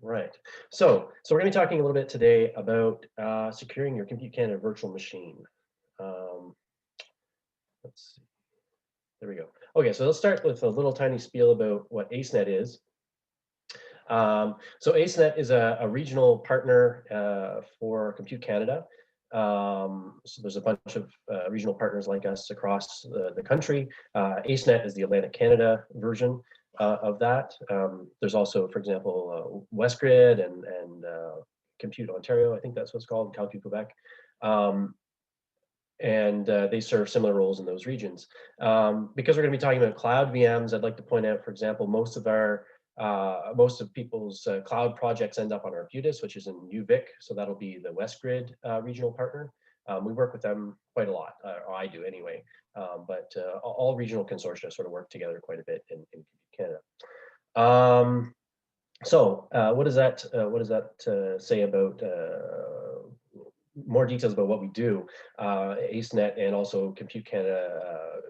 Right. So we're going to be talking a little bit today about securing your Compute Canada virtual machine. Um, let's see. There we go. Okay, so let's start with a little tiny spiel about what ACENET is. So ACENET is a regional partner for Compute Canada. So there's a bunch of regional partners like us across the country. ACENET is the Atlantic Canada version of that. There's also, for example, WestGrid and Compute Ontario, I think that's what's called, Compute Quebec. And they serve similar roles in those regions. Because we're going to be talking about cloud VMs, I'd like to point out, for example, most of people's cloud projects end up on Arbutus, which is in UVic, so that'll be the WestGrid regional partner. We work with them quite a lot, or I do anyway, but all regional consortia sort of work together quite a bit in Canada. What does that say about more details about what we do, ACENET and also Compute Canada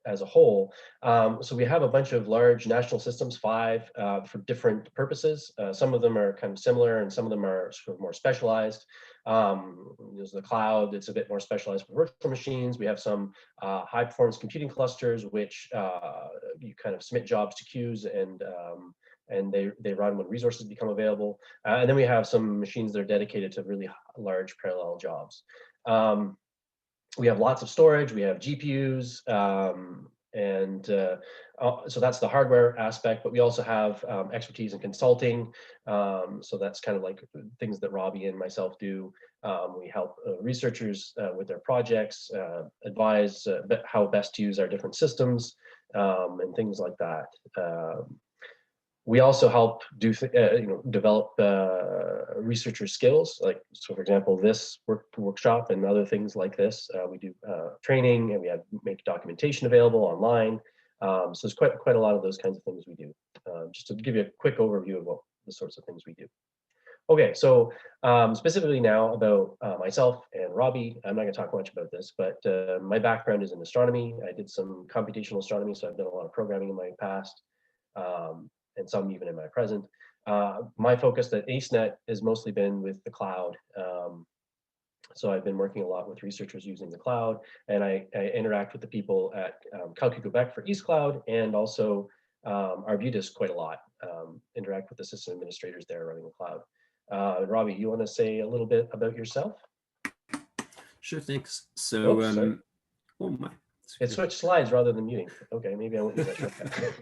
as a whole. So we have a bunch of large national systems, 5 for different purposes. Some of them are kind of similar and some of them are sort of more specialized. There's the cloud, it's a bit more specialized for virtual machines. We have some high performance computing clusters, which you kind of submit jobs to queues and they run when resources become available. And then we have some machines that are dedicated to really large parallel jobs. We have lots of storage, we have GPUs, so that's the hardware aspect, but we also have expertise in consulting. So that's kind of like things that Robbie and myself do. We help researchers with their projects, advise how best to use our different systems, and things like that. We also help develop researcher skills. Like, so for example, this workshop and other things like this, we do training and we make documentation available online. So there's quite a lot of those kinds of things we do. Just to give you a quick overview of what the sorts of things we do. Okay, so specifically now about myself and Robbie, I'm not going to talk much about this, but my background is in astronomy. I did some computational astronomy, so I've done a lot of programming in my past. And some even in my present. My focus at ACENET has mostly been with the cloud. So I've been working a lot with researchers using the cloud, and I interact with the people at Calcu Quebec for East Cloud, and also Arbutus quite a lot, interact with the system administrators there running the cloud. Robbie, you want to say a little bit about yourself? Sure, thanks. So, oh my. It switched slides rather than muting. Okay, maybe I won't use that shortcut.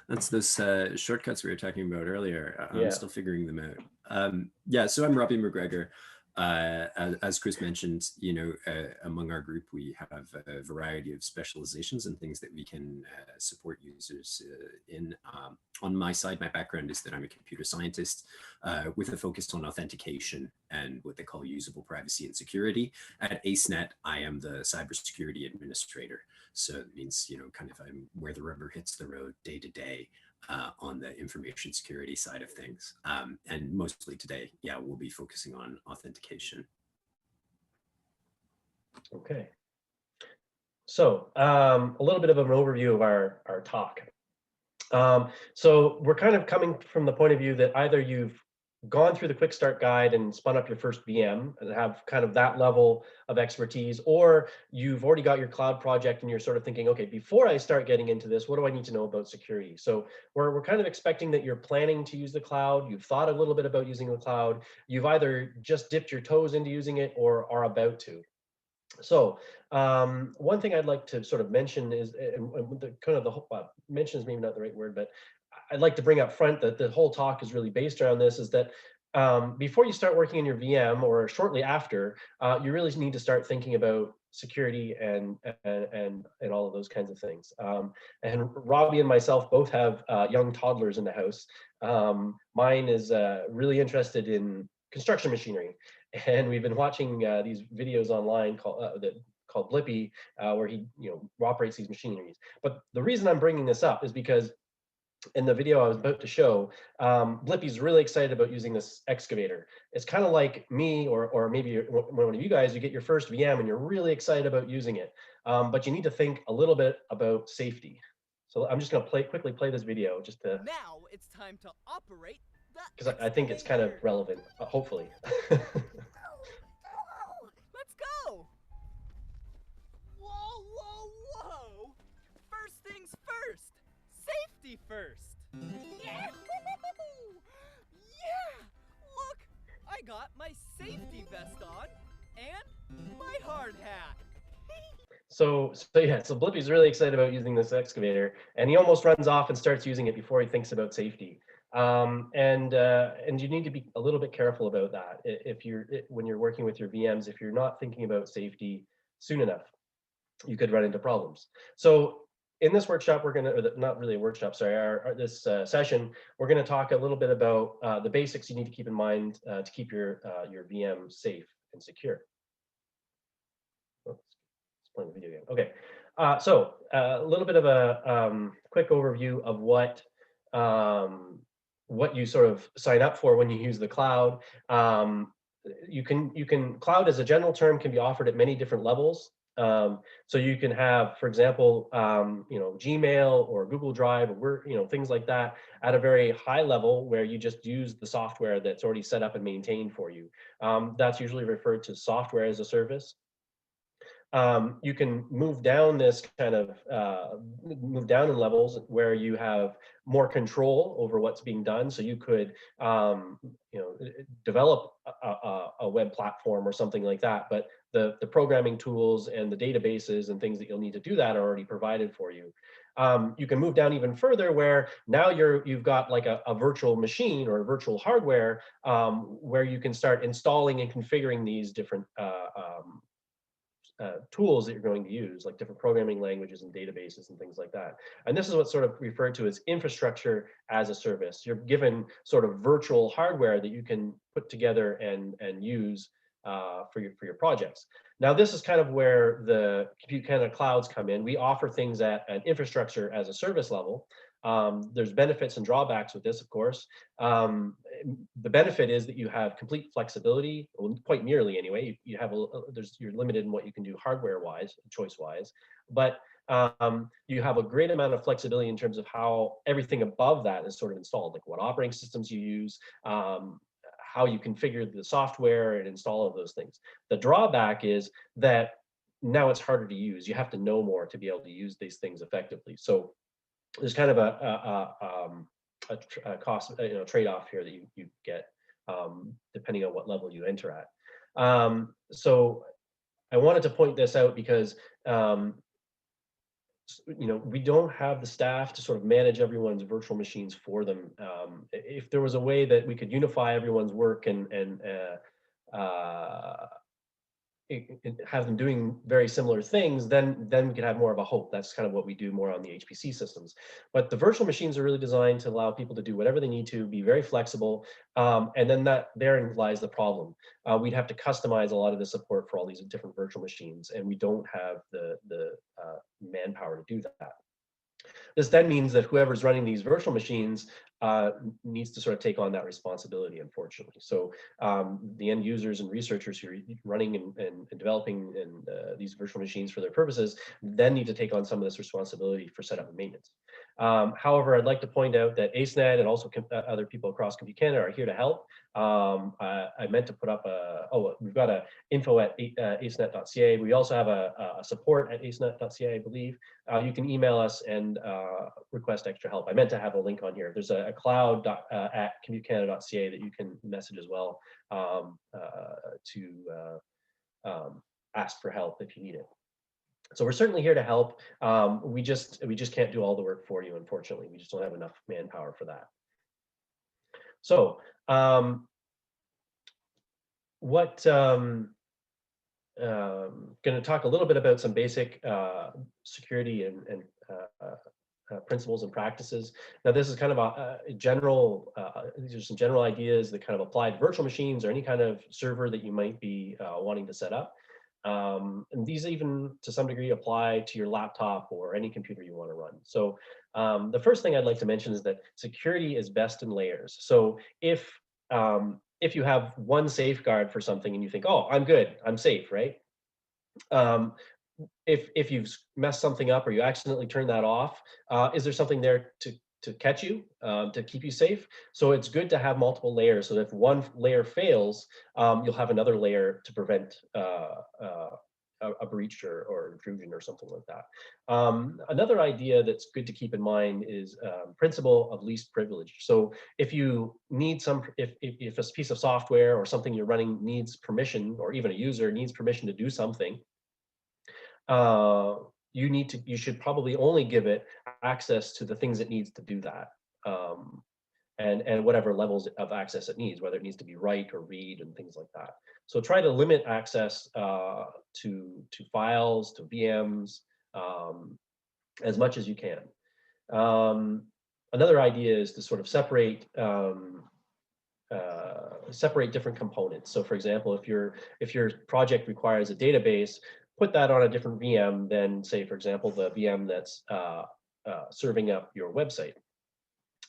That's those shortcuts we were talking about earlier. I'm still figuring them out. Yeah, so I'm Robbie MacGregor. As Chris mentioned, among our group, we have a variety of specializations and things that we can support users in. On my side, my background is that I'm a computer scientist with a focus on authentication and what they call usable privacy and security. At ACENET, I am the cybersecurity administrator. So it means, kind of I'm where the rubber hits the road day to day on the information security side of things. And mostly today, yeah, we'll be focusing on authentication. Okay. So a little bit of an overview of our talk. So we're kind of coming from the point of view that either you've gone through the quick start guide and spun up your first VM and have kind of that level of expertise, or you've already got your cloud project and you're sort of thinking, okay, before I start getting into this, what do I need to know about security? So we're kind of expecting that you're planning to use the cloud, you've thought a little bit about using the cloud, you've either just dipped your toes into using it or are about to. So one thing I'd like to sort of mention is, mention is maybe not the right word, but I'd like to bring up front that the whole talk is really based around this, is that before you start working in your VM or shortly after, you really need to start thinking about security and all of those kinds of things. And Robbie and myself both have young toddlers in the house. Mine is really interested in construction machinery. And we've been watching these videos online called Blippi, where he operates these machineries. But the reason I'm bringing this up is because in the video I was about to show, Blippi's really excited about using this excavator. It's kind of like me, or maybe one of you guys, you get your first VM and you're really excited about using it, but you need to think a little bit about safety. So I'm just going to quickly play this video just to. Now it's time to operate because I think it's kind of relevant, hopefully. Let's go! Whoa, whoa, whoa! First things first! Safety first! Yeah! Yeah! Look! I got my safety vest on and my hard hat! So yeah, so Blippi's really excited about using this excavator, and he almost runs off and starts using it before he thinks about safety. And you need to be a little bit careful about that. If when you're working with your VMs, if you're not thinking about safety soon enough, you could run into problems. So in this workshop, we're gonna, not really a workshop, sorry, this session, we're gonna talk a little bit about the basics you need to keep in mind to keep your VM safe and secure. Playing the video game. Okay, so a little bit of a quick overview of what you sort of sign up for when you use the cloud. Cloud as a general term can be offered at many different levels. So you can have, for example, Gmail or Google Drive or things like that at a very high level where you just use the software that's already set up and maintained for you. That's usually referred to software as a service. You can move down this kind of move down in levels where you have more control over what's being done. So you could develop a web platform or something like that, but the programming tools and the databases and things that you'll need to do that are already provided for you. You can move down even further where now you've got like a virtual machine or a virtual hardware where you can start installing and configuring these different tools that you're going to use, like different programming languages and databases and things like that. And this is what's sort of referred to as infrastructure as a service. You're given sort of virtual hardware that you can put together and use for your projects. Now, this is kind of where the Compute Canada clouds come in. We offer things at an infrastructure as a service level. There's benefits and drawbacks with this, of course. The benefit is that you have complete flexibility, well, quite nearly anyway. You have you're limited in what you can do hardware-wise, choice-wise, but you have a great amount of flexibility in terms of how everything above that is sort of installed, like what operating systems you use, how you configure the software and install all of those things. The drawback is that now it's harder to use. You have to know more to be able to use these things effectively. So there's kind of a cost, trade-off here that you get depending on what level you enter at. So I wanted to point this out because we don't have the staff to sort of manage everyone's virtual machines for them. If there was a way that we could unify everyone's work and have them doing very similar things, then we could have more of a hope. That's kind of what we do more on the HPC systems. But the virtual machines are really designed to allow people to do whatever they need to, be very flexible, and then therein lies the problem. We'd have to customize a lot of the support for all these different virtual machines, and we don't have the manpower to do that. This then means that whoever's running these virtual machines needs to sort of take on that responsibility, unfortunately. So the end users and researchers who are running and developing these virtual machines for their purposes then need to take on some of this responsibility for setup and maintenance. However, I'd like to point out that ACENET and also other people across Compute Canada are here to help. I meant to put up we've got a info at acenet.ca. We also have a support at acenet.ca, I believe. You can email us and request extra help. I meant to have a link on here. There's a cloud at computecanada.ca that you can message as well to ask for help if you need it. So we're certainly here to help. We just can't do all the work for you, unfortunately. We just don't have enough manpower for that. So going to talk a little bit about some basic security and principles and practices. Now, this is kind of a general, these are some general ideas that kind of apply to virtual machines or any kind of server that you might be wanting to set up. And these even to some degree apply to your laptop or any computer you want to run. So the first thing I'd like to mention is that security is best in layers. So if you have one safeguard for something and you think, oh, I'm good, I'm safe, right? If you've messed something up or you accidentally turn that off, is there something there to catch you, to keep you safe. So it's good to have multiple layers, so that if one layer fails, you'll have another layer to prevent a breach or intrusion or something like that. Another idea that's good to keep in mind is principle of least privilege. So if you need if a piece of software or something you're running needs permission, or even a user needs permission to do something, you should probably only give it access to the things it needs to do that. And whatever levels of access it needs, whether it needs to be write or read and things like that. So try to limit access to files, to VMs, as much as you can. Another idea is to sort of separate different components. So for example, if your project requires a database, put that on a different VM than, say, for example, the VM that's serving up your website.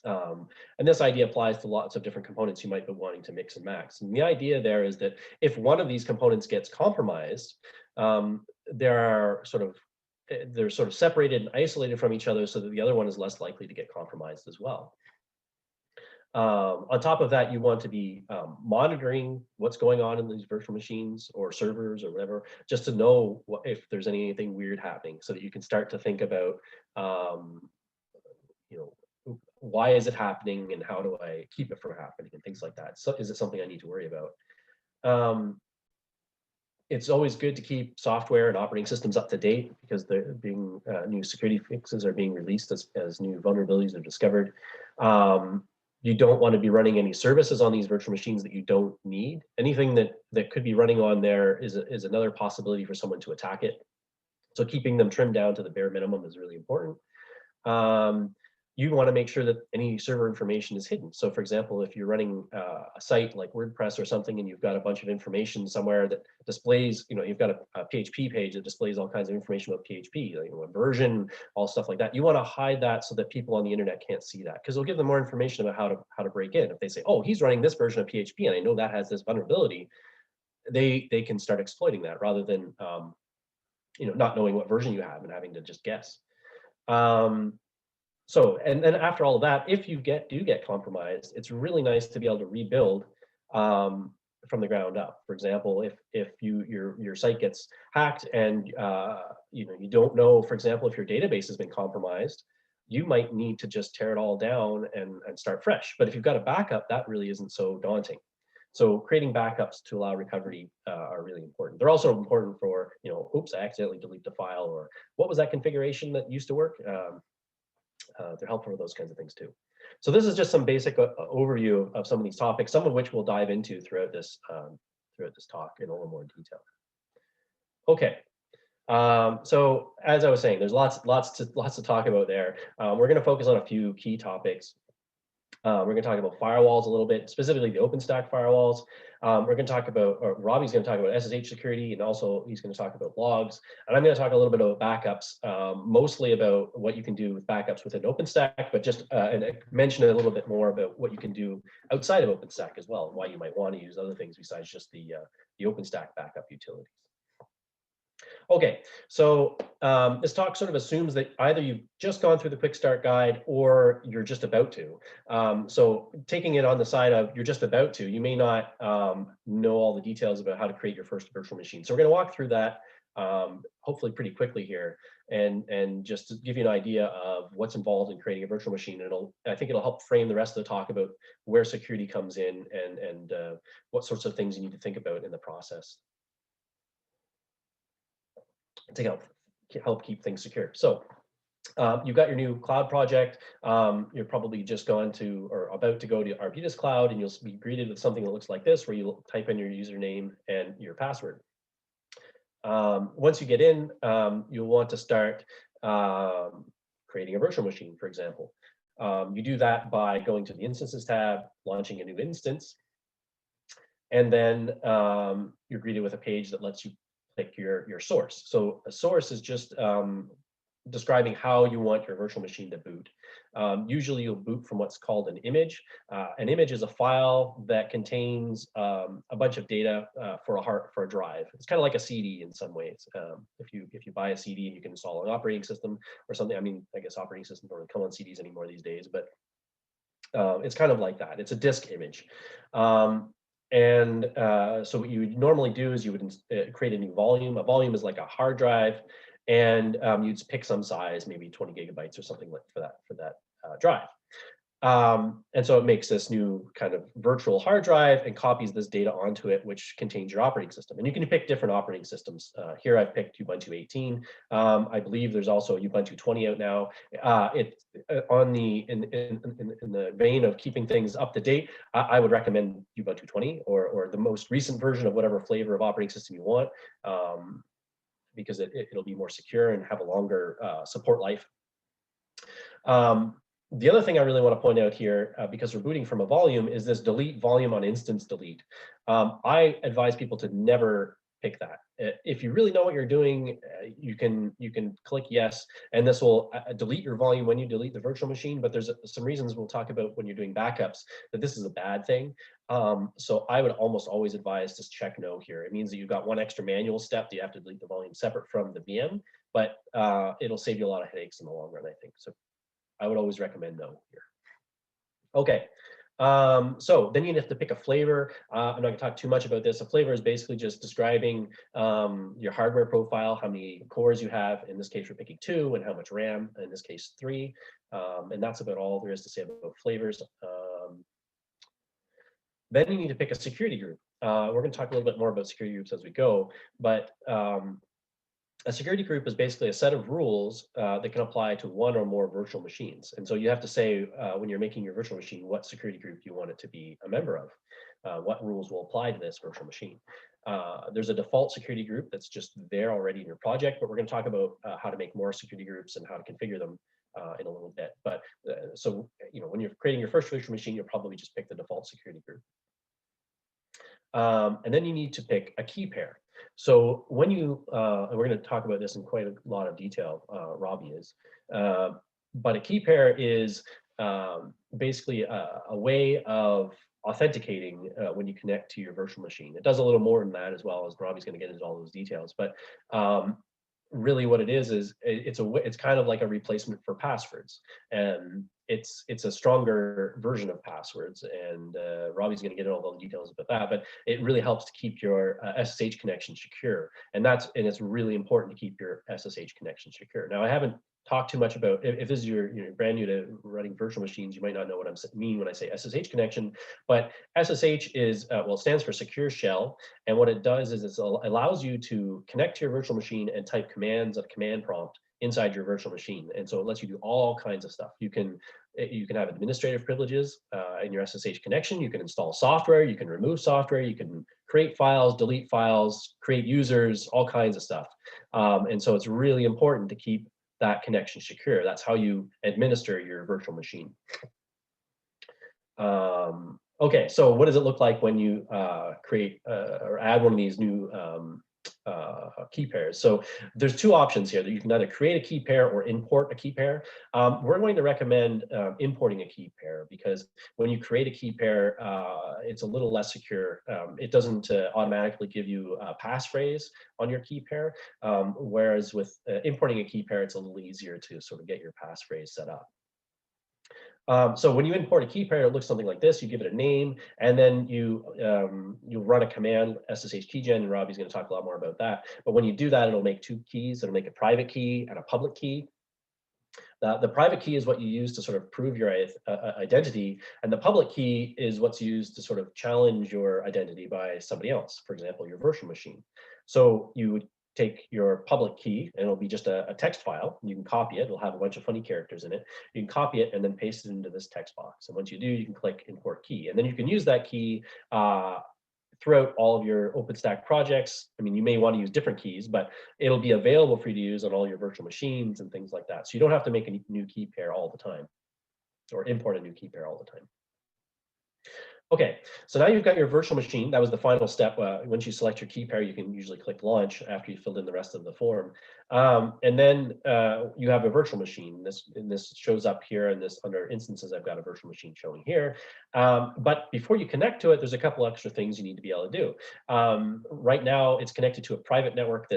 And this idea applies to lots of different components you might be wanting to mix and match. And the idea there is that if one of these components gets compromised, they're sort of separated and isolated from each other, so that the other one is less likely to get compromised as well. On top of that, you want to be monitoring what's going on in these virtual machines or servers or whatever, just to know if there's anything weird happening, so that you can start to think about, why is it happening and how do I keep it from happening and things like that. So is it something I need to worry about? It's always good to keep software and operating systems up to date, because they're being new security fixes are being released as new vulnerabilities are discovered. You don't want to be running any services on these virtual machines that you don't need. Anything that could be running on there is another possibility for someone to attack it. So keeping them trimmed down to the bare minimum is really important. You want to make sure that any server information is hidden. So for example, if you're running a site like WordPress or something, and you've got a bunch of information somewhere that displays, you've got a PHP page that displays all kinds of information about PHP, like a version, all stuff like that. You want to hide that so that people on the internet can't see that, because it'll give them more information about how to break in. If they say, oh, he's running this version of PHP and I know that has this vulnerability, they can start exploiting that, rather than not knowing what version you have and having to just guess. So, and then after all of that, if you do get compromised, it's really nice to be able to rebuild from the ground up. For example, if your site gets hacked and you don't know, for example, if your database has been compromised, you might need to just tear it all down and start fresh. But if you've got a backup, that really isn't so daunting. So creating backups to allow recovery are really important. They're also important for, oops, I accidentally deleted the file, or what was that configuration that used to work? They're helpful for those kinds of things too. So this is just some basic overview of some of these topics, some of which we'll dive into throughout this talk in a little more detail. Okay. So as I was saying, there's lots to talk about there. We're going to focus on a few key topics. We're going to talk about firewalls a little bit, specifically the OpenStack firewalls. We're going to talk about, or Robbie's going to talk about SSH security, and also he's going to talk about logs. And I'm going to talk a little bit about backups, mostly about what you can do with backups within OpenStack, but just and mention a little bit more about what you can do outside of OpenStack as well, and why you might want to use other things besides just the OpenStack backup utilities. Okay, so this talk sort of assumes that either you've just gone through the quick start guide or you're just about to. So taking it on the side of you're just about to, you may not know all the details about how to create your first virtual machine. So we're going to walk through that hopefully pretty quickly here, and just to give you an idea of what's involved in creating a virtual machine. And I think it'll help frame the rest of the talk about where security comes in and what sorts of things you need to think about in the process to help keep things secure. So you've got your new cloud project. You're probably just gone to or about to go to Arbutus Cloud, and you'll be greeted with something that looks like this, where you type in your username and your password. Once you get in, you'll want to start creating a virtual machine, for example. You do that by going to the Instances tab, launching a new instance, and then you're greeted with a page that lets you pick your source. So a source is just describing how you want your virtual machine to boot. Usually you'll boot from what's called an image. An image is a file that contains a bunch of data for a drive. It's kind of like a CD in some ways. If you buy a CD and you can install an operating system or something, I mean, I guess operating systems don't really come on CDs anymore these days, but it's kind of like that. It's a disk image. So what you would normally do is you would create a new volume. A volume is like a hard drive, and you'd pick some size, maybe 20 gigabytes or something like for that drive. And so it makes this new kind of virtual hard drive and copies this data onto it, which contains your operating system. And you can pick different operating systems. Here I've picked Ubuntu 18. I believe there's also Ubuntu 20 out now. In the vein of keeping things up to date, I would recommend Ubuntu 20 or the most recent version of whatever flavor of operating system you want, because it'll be more secure and have a longer support life. The other thing I really want to point out here, because we're booting from a volume, is this delete volume on instance delete. I advise people to never pick that. If you really know what you're doing, you can click yes, and this will delete your volume when you delete the virtual machine. But there's some reasons we'll talk about when you're doing backups that this is a bad thing. So I would almost always advise just check no here. It means that you've got one extra manual step that you have to delete the volume separate from the VM, but it'll save you a lot of headaches in the long run, I think. So I would always recommend no here. Okay, so then you have to pick a flavor. I'm not gonna talk too much about this. A flavor is basically just describing your hardware profile, how many cores you have. In this case, we're picking 2, and how much RAM, in this case 3. And that's about all there is to say about flavors. Then you need to pick a security group. We're gonna talk a little bit more about security groups as we go, but a security group is basically a set of rules that can apply to one or more virtual machines. And so you have to say, when you're making your virtual machine, what security group you want it to be a member of, what rules will apply to this virtual machine. There's a default security group that's just there already in your project, but we're going to talk about how to make more security groups and how to configure them in a little bit. But so, when you're creating your first virtual machine, you'll probably just pick the default security group. And then you need to pick a key pair. So when you, and we're going to talk about this in quite a lot of detail, Robbie is, but a key pair is basically a way of authenticating when you connect to your virtual machine. It does a little more than that, as well, as Robbie's going to get into all those details. But really what it is it's kind of like a replacement for passwords, and it's a stronger version of passwords, and Robbie's going to get into all the details about that, but it really helps to keep your SSH connection secure, and it's really important to keep your SSH connection secure. Now, I haven't talked too much about, if this is you're brand new to running virtual machines, you might not know what I mean when I say SSH connection, but SSH is, well, it stands for secure shell. And what it does is it allows you to connect to your virtual machine and type commands of command prompt inside your virtual machine. And so it lets you do all kinds of stuff. You can have administrative privileges in your SSH connection. You can install software, you can remove software, you can create files, delete files, create users, all kinds of stuff. And so it's really important to keep that connection secure. That's how you administer your virtual machine. Okay, so what does it look like when you create or add one of these new key pairs? So there's 2 options here, that you can either create a key pair or import a key pair. We're going to recommend importing a key pair, because when you create a key pair, it's a little less secure. It doesn't automatically give you a passphrase on your key pair, whereas with importing a key pair, it's a little easier to sort of get your passphrase set up. So when you import a key pair, it looks something like this. You give it a name, and then you run a command, SSH keygen, and Robbie's going to talk a lot more about that. But when you do that, it'll make 2 keys. It'll make a private key and a public key. The private key is what you use to sort of prove your identity, and the public key is what's used to sort of challenge your identity by somebody else, for example, your virtual machine. So you would take your public key, and it'll be just a text file. You can copy it. It'll have a bunch of funny characters in it. You can copy it and then paste it into this text box. And once you do, you can click import key. And then you can use that key throughout all of your OpenStack projects. I mean, you may want to use different keys, but it'll be available for you to use on all your virtual machines and things like that. So you don't have to make a new key pair all the time, or import a new key pair all the time. Okay, so now you've got your virtual machine. That was the final step. Once you select your key pair, you can usually click launch after you filled in the rest of the form. And then you have a virtual machine. This shows up here, and this under instances, I've got a virtual machine showing here. But before you connect to it, there's a couple extra things you need to be able to do. Right now, it's connected to a private network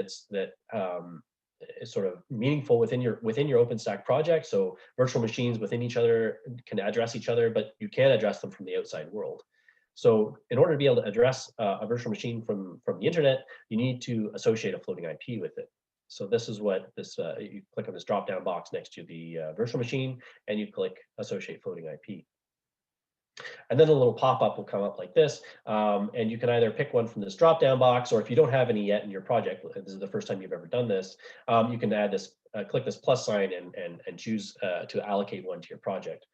is sort of meaningful within your OpenStack project. So virtual machines within each other can address each other, but you can't address them from the outside world. So in order to be able to address a virtual machine from the internet, you need to associate a floating IP with it. So this is what this, you click on this drop-down box next to the virtual machine, and you click associate floating IP. And then a little pop-up will come up like this, and you can either pick one from this drop-down box, or if you don't have any yet in your project, this is the first time you've ever done this, you can add this, click this plus sign and choose to allocate one to your project.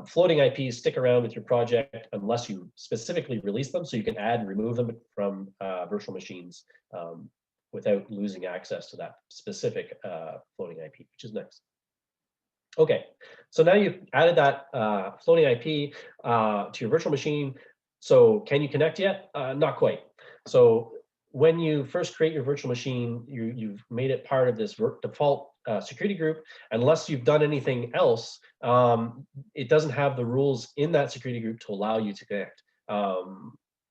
Floating IPs stick around with your project unless you specifically release them, so you can add and remove them from virtual machines without losing access to that specific floating IP, which is nice. Okay, so now you've added that floating IP to your virtual machine. So can you connect yet? Not quite. So when you first create your virtual machine, you've made it part of this default security group. Unless you've done anything else, it doesn't have the rules in that security group to allow you to connect.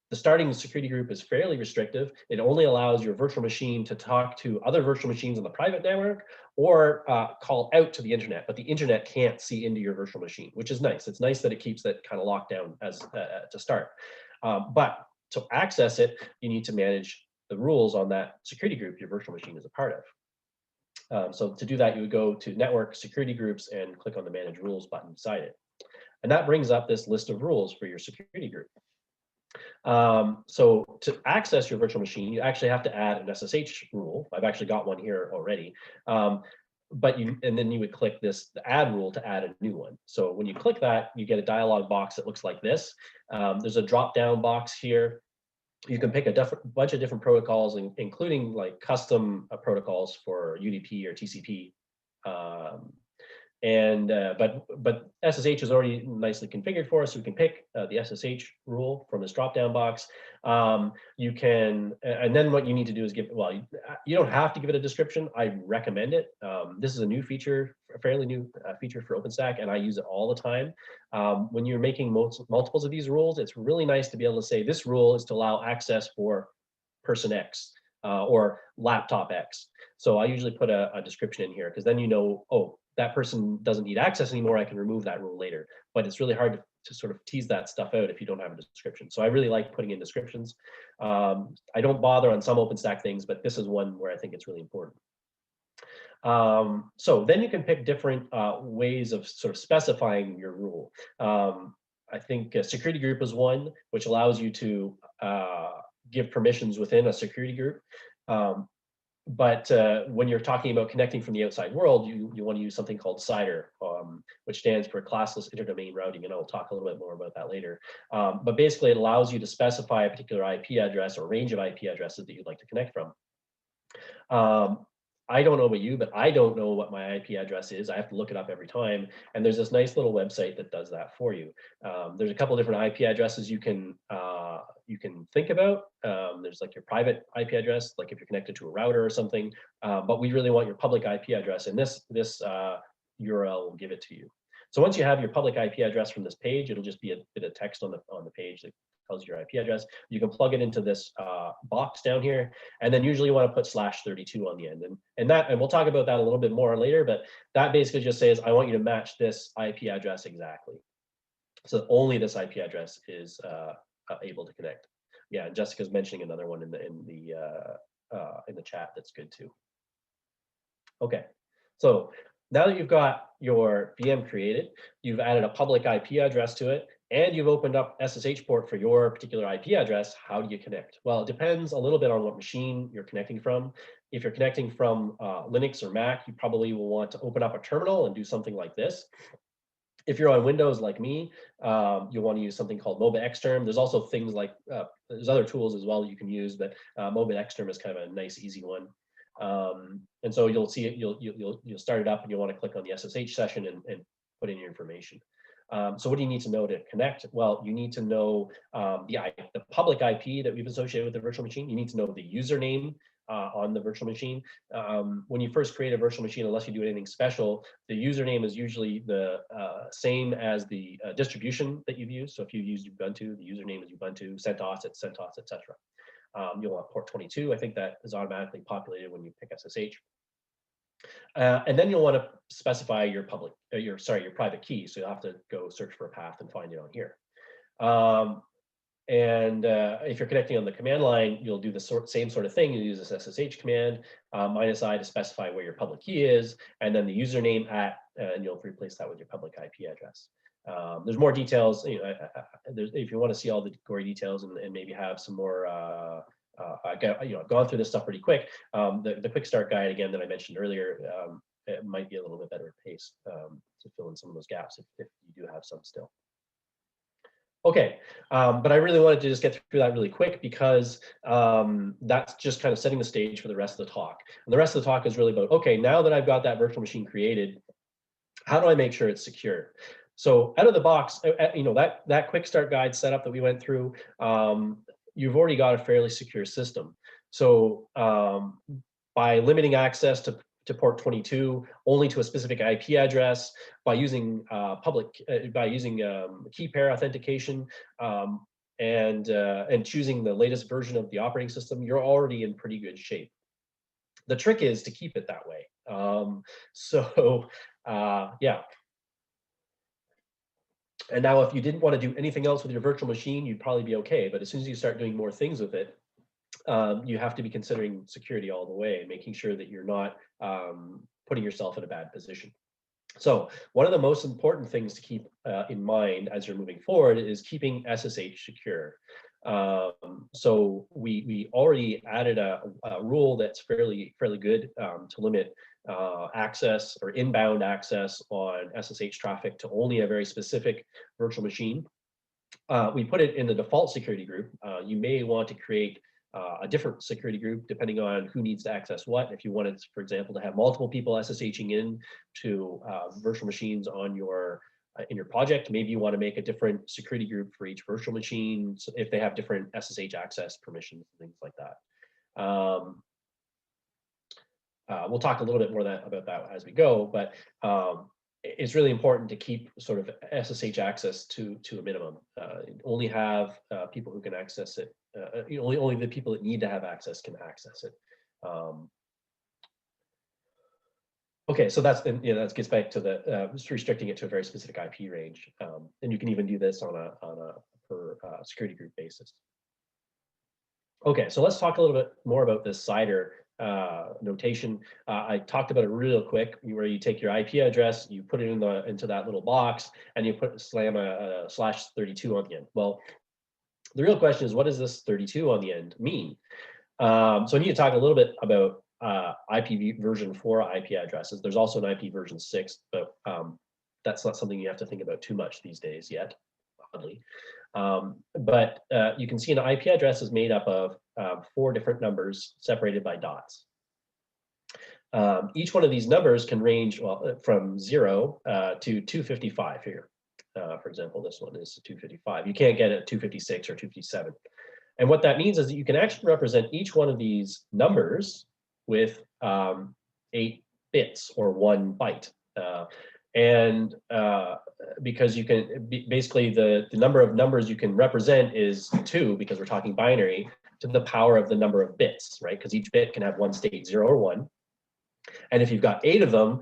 The starting security group is fairly restrictive. It only allows your virtual machine to talk to other virtual machines on the private network or call out to the internet, but the internet can't see into your virtual machine, which is nice. It's nice that it keeps that kind of locked down as to start. But to access it, you need to manage the rules on that security group your virtual machine is a part of. So to do that, you would go to Network Security Groups and click on the Manage Rules button beside it. And that brings up this list of rules for your security group. So to access your virtual machine, you actually have to add an SSH rule. I've actually got one here already. And then you would click the add rule to add a new one. So when you click that, you get a dialog box that looks like this. There's a drop-down box here. You can pick a bunch of different protocols, including like custom protocols for UDP or TCP. But SSH is already nicely configured for us, so we can pick the SSH rule from this drop-down box. You can, and then what you need to do is you don't have to give it a description. I recommend it. This is a new feature, a fairly new feature for OpenStack, and I use it all the time. When you're making multiples of these rules, it's really nice to be able to say this rule is to allow access for person X or laptop X. So I usually put a description in here because then you know, oh, that person doesn't need access anymore, I can remove that rule later. But it's really hard to sort of tease that stuff out if you don't have a description. So I really like putting in descriptions. I don't bother on some OpenStack things, but this is one where I think it's really important. So then you can pick different ways of sort of specifying your rule. I think a security group is one, which allows you to give permissions within a security group. But when you're talking about connecting from the outside world, you want to use something called CIDR, which stands for classless interdomain routing, and I'll talk a little bit more about that later. But basically, it allows you to specify a particular IP address or range of IP addresses that you'd like to connect from. I don't know about you, but I don't know what my IP address is. I have to look it up every time. And there's this nice little website that does that for you. There's a couple different IP addresses you can think about. There's like your private IP address, like if you're connected to a router or something. But we really want your public IP address, and this URL will give it to you. So once you have your public IP address from this page, it'll just be a bit of text on the page that tells you your IP address. You can plug it into this box down here, and then usually you want to put /32 on the end. And we'll talk about that a little bit more later, but that basically just says, I want you to match this IP address exactly. So only this IP address is able to connect. Yeah, Jessica's mentioning another one in the chat that's good too. Okay, so now that you've got your VM created, you've added a public IP address to it, and you've opened up SSH port for your particular IP address. How do you connect? Well, it depends a little bit on what machine you're connecting from. If you're connecting from Linux or Mac, you probably will want to open up a terminal and do something like this. If you're on Windows like me, you'll want to use something called MobaXterm. There's also things like, there's other tools as well you can use, but MobaXterm is kind of a nice, easy one. And so you'll see it, you'll start it up and you'll want to click on the SSH session and put in your information. So what do you need to know to connect? Well, you need to know the public IP that we've associated with the virtual machine. You need to know the username on the virtual machine. When you first create a virtual machine, unless you do anything special, the username is usually the same as the distribution that you've used. So if you've used Ubuntu, the username is Ubuntu, CentOS, it's CentOS, etc. You'll want port 22. I think that is automatically populated when you pick SSH. And then you'll want to specify your your private key. So you'll have to go search for a path and find it on here. If you're connecting on the command line, you'll do the same sort of thing. You use this SSH command, -I to specify where your public key is, and then the username and you'll replace that with your public IP address. There's more details. If you want to see all the gory details and maybe have some more, I've gone through this stuff pretty quick. The quick start guide again that I mentioned earlier, it might be a little bit better pace to fill in some of those gaps if you do have some still. Okay, but I really wanted to just get through that really quick because that's just kind of setting the stage for the rest of the talk. And the rest of the talk is really about, okay, now that I've got that virtual machine created, how do I make sure it's secure? So out of the box, that quick start guide setup that we went through, you've already got a fairly secure system. So by limiting access to port 22 only to a specific IP address, by using key pair authentication, and choosing the latest version of the operating system, you're already in pretty good shape. The trick is to keep it that way. Yeah. And now if you didn't want to do anything else with your virtual machine, you'd probably be okay. But as soon as you start doing more things with it, you have to be considering security all the way, making sure that you're not putting yourself in a bad position. So one of the most important things to keep in mind as you're moving forward is keeping SSH secure. So we already added a rule that's fairly good to limit access or inbound access on SSH traffic to only a very specific virtual machine. We put it in the default security group. You may want to create a different security group depending on who needs to access what. If you wanted, for example, to have multiple people SSHing in to virtual machines on your in your project, maybe you want to make a different security group for each virtual machine if they have different SSH access permissions and things like that. We'll talk a little bit more about that as we go, but it's really important to keep sort of SSH access to a minimum. Only have people who can access it. Only the people that need to have access can access it. Okay, so that gets back to the just restricting it to a very specific IP range, and you can even do this on a per security group basis. Okay, so let's talk a little bit more about this CIDR notation. I talked about it real quick, where you take your IP address, you put it into that little box, and you slam a /32 on the end. Well, the real question is, what does this 32 on the end mean? So I need to talk a little bit about IP version 4 IP addresses. There's also an IP version 6, but that's not something you have to think about too much these days yet, oddly. But you can see an IP address is made up of 4 different numbers separated by dots. Each one of these numbers can range from 0 to 255 here. For example, this one is 255. You can't get it at 256 or 257. And what that means is that you can actually represent each one of these numbers with 8 bits or 1 byte. Because you can basically the number of numbers you can represent is 2, because we're talking binary, to the power of the number of bits, right? Because each bit can have one state, 0 or 1. And if you've got 8 of them,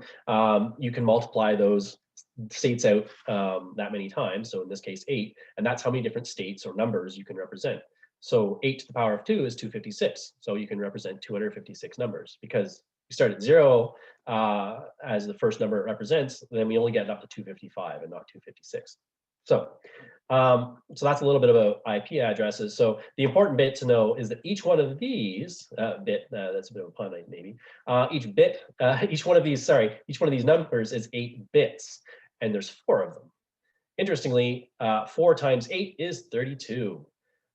you can multiply those states out that many times. So in this case, 8, and that's how many different states or numbers you can represent. So 8 to the power of 2 is 256. So you can represent 256 numbers, because you start at 0 as the first number it represents, then we only get up to 255 and not 256. So that's a little bit about IP addresses. So the important bit to know is that each one of these that's a bit of a pun maybe, each one of these numbers is 8 bits, and there's 4 of them. Interestingly, 4 times 8 is 32.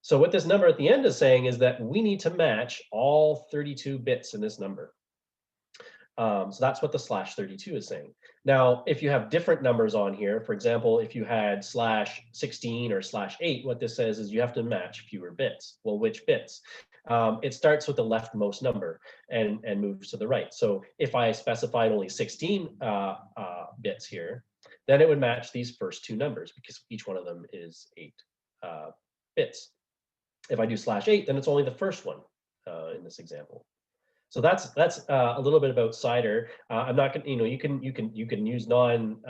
So what this number at the end is saying is that we need to match all 32 bits in this number. So that's what the /32 is saying. Now, if you have different numbers on here, for example, if you had /16 or /8, what this says is you have to match fewer bits. Well, which bits? It starts with the leftmost number and moves to the right. So if I specified only 16 bits here, then it would match these first two numbers because each one of them is 8 bits. If I do /8, then it's only the first one in this example. So that's a little bit about CIDR. I'm not going to, you can use non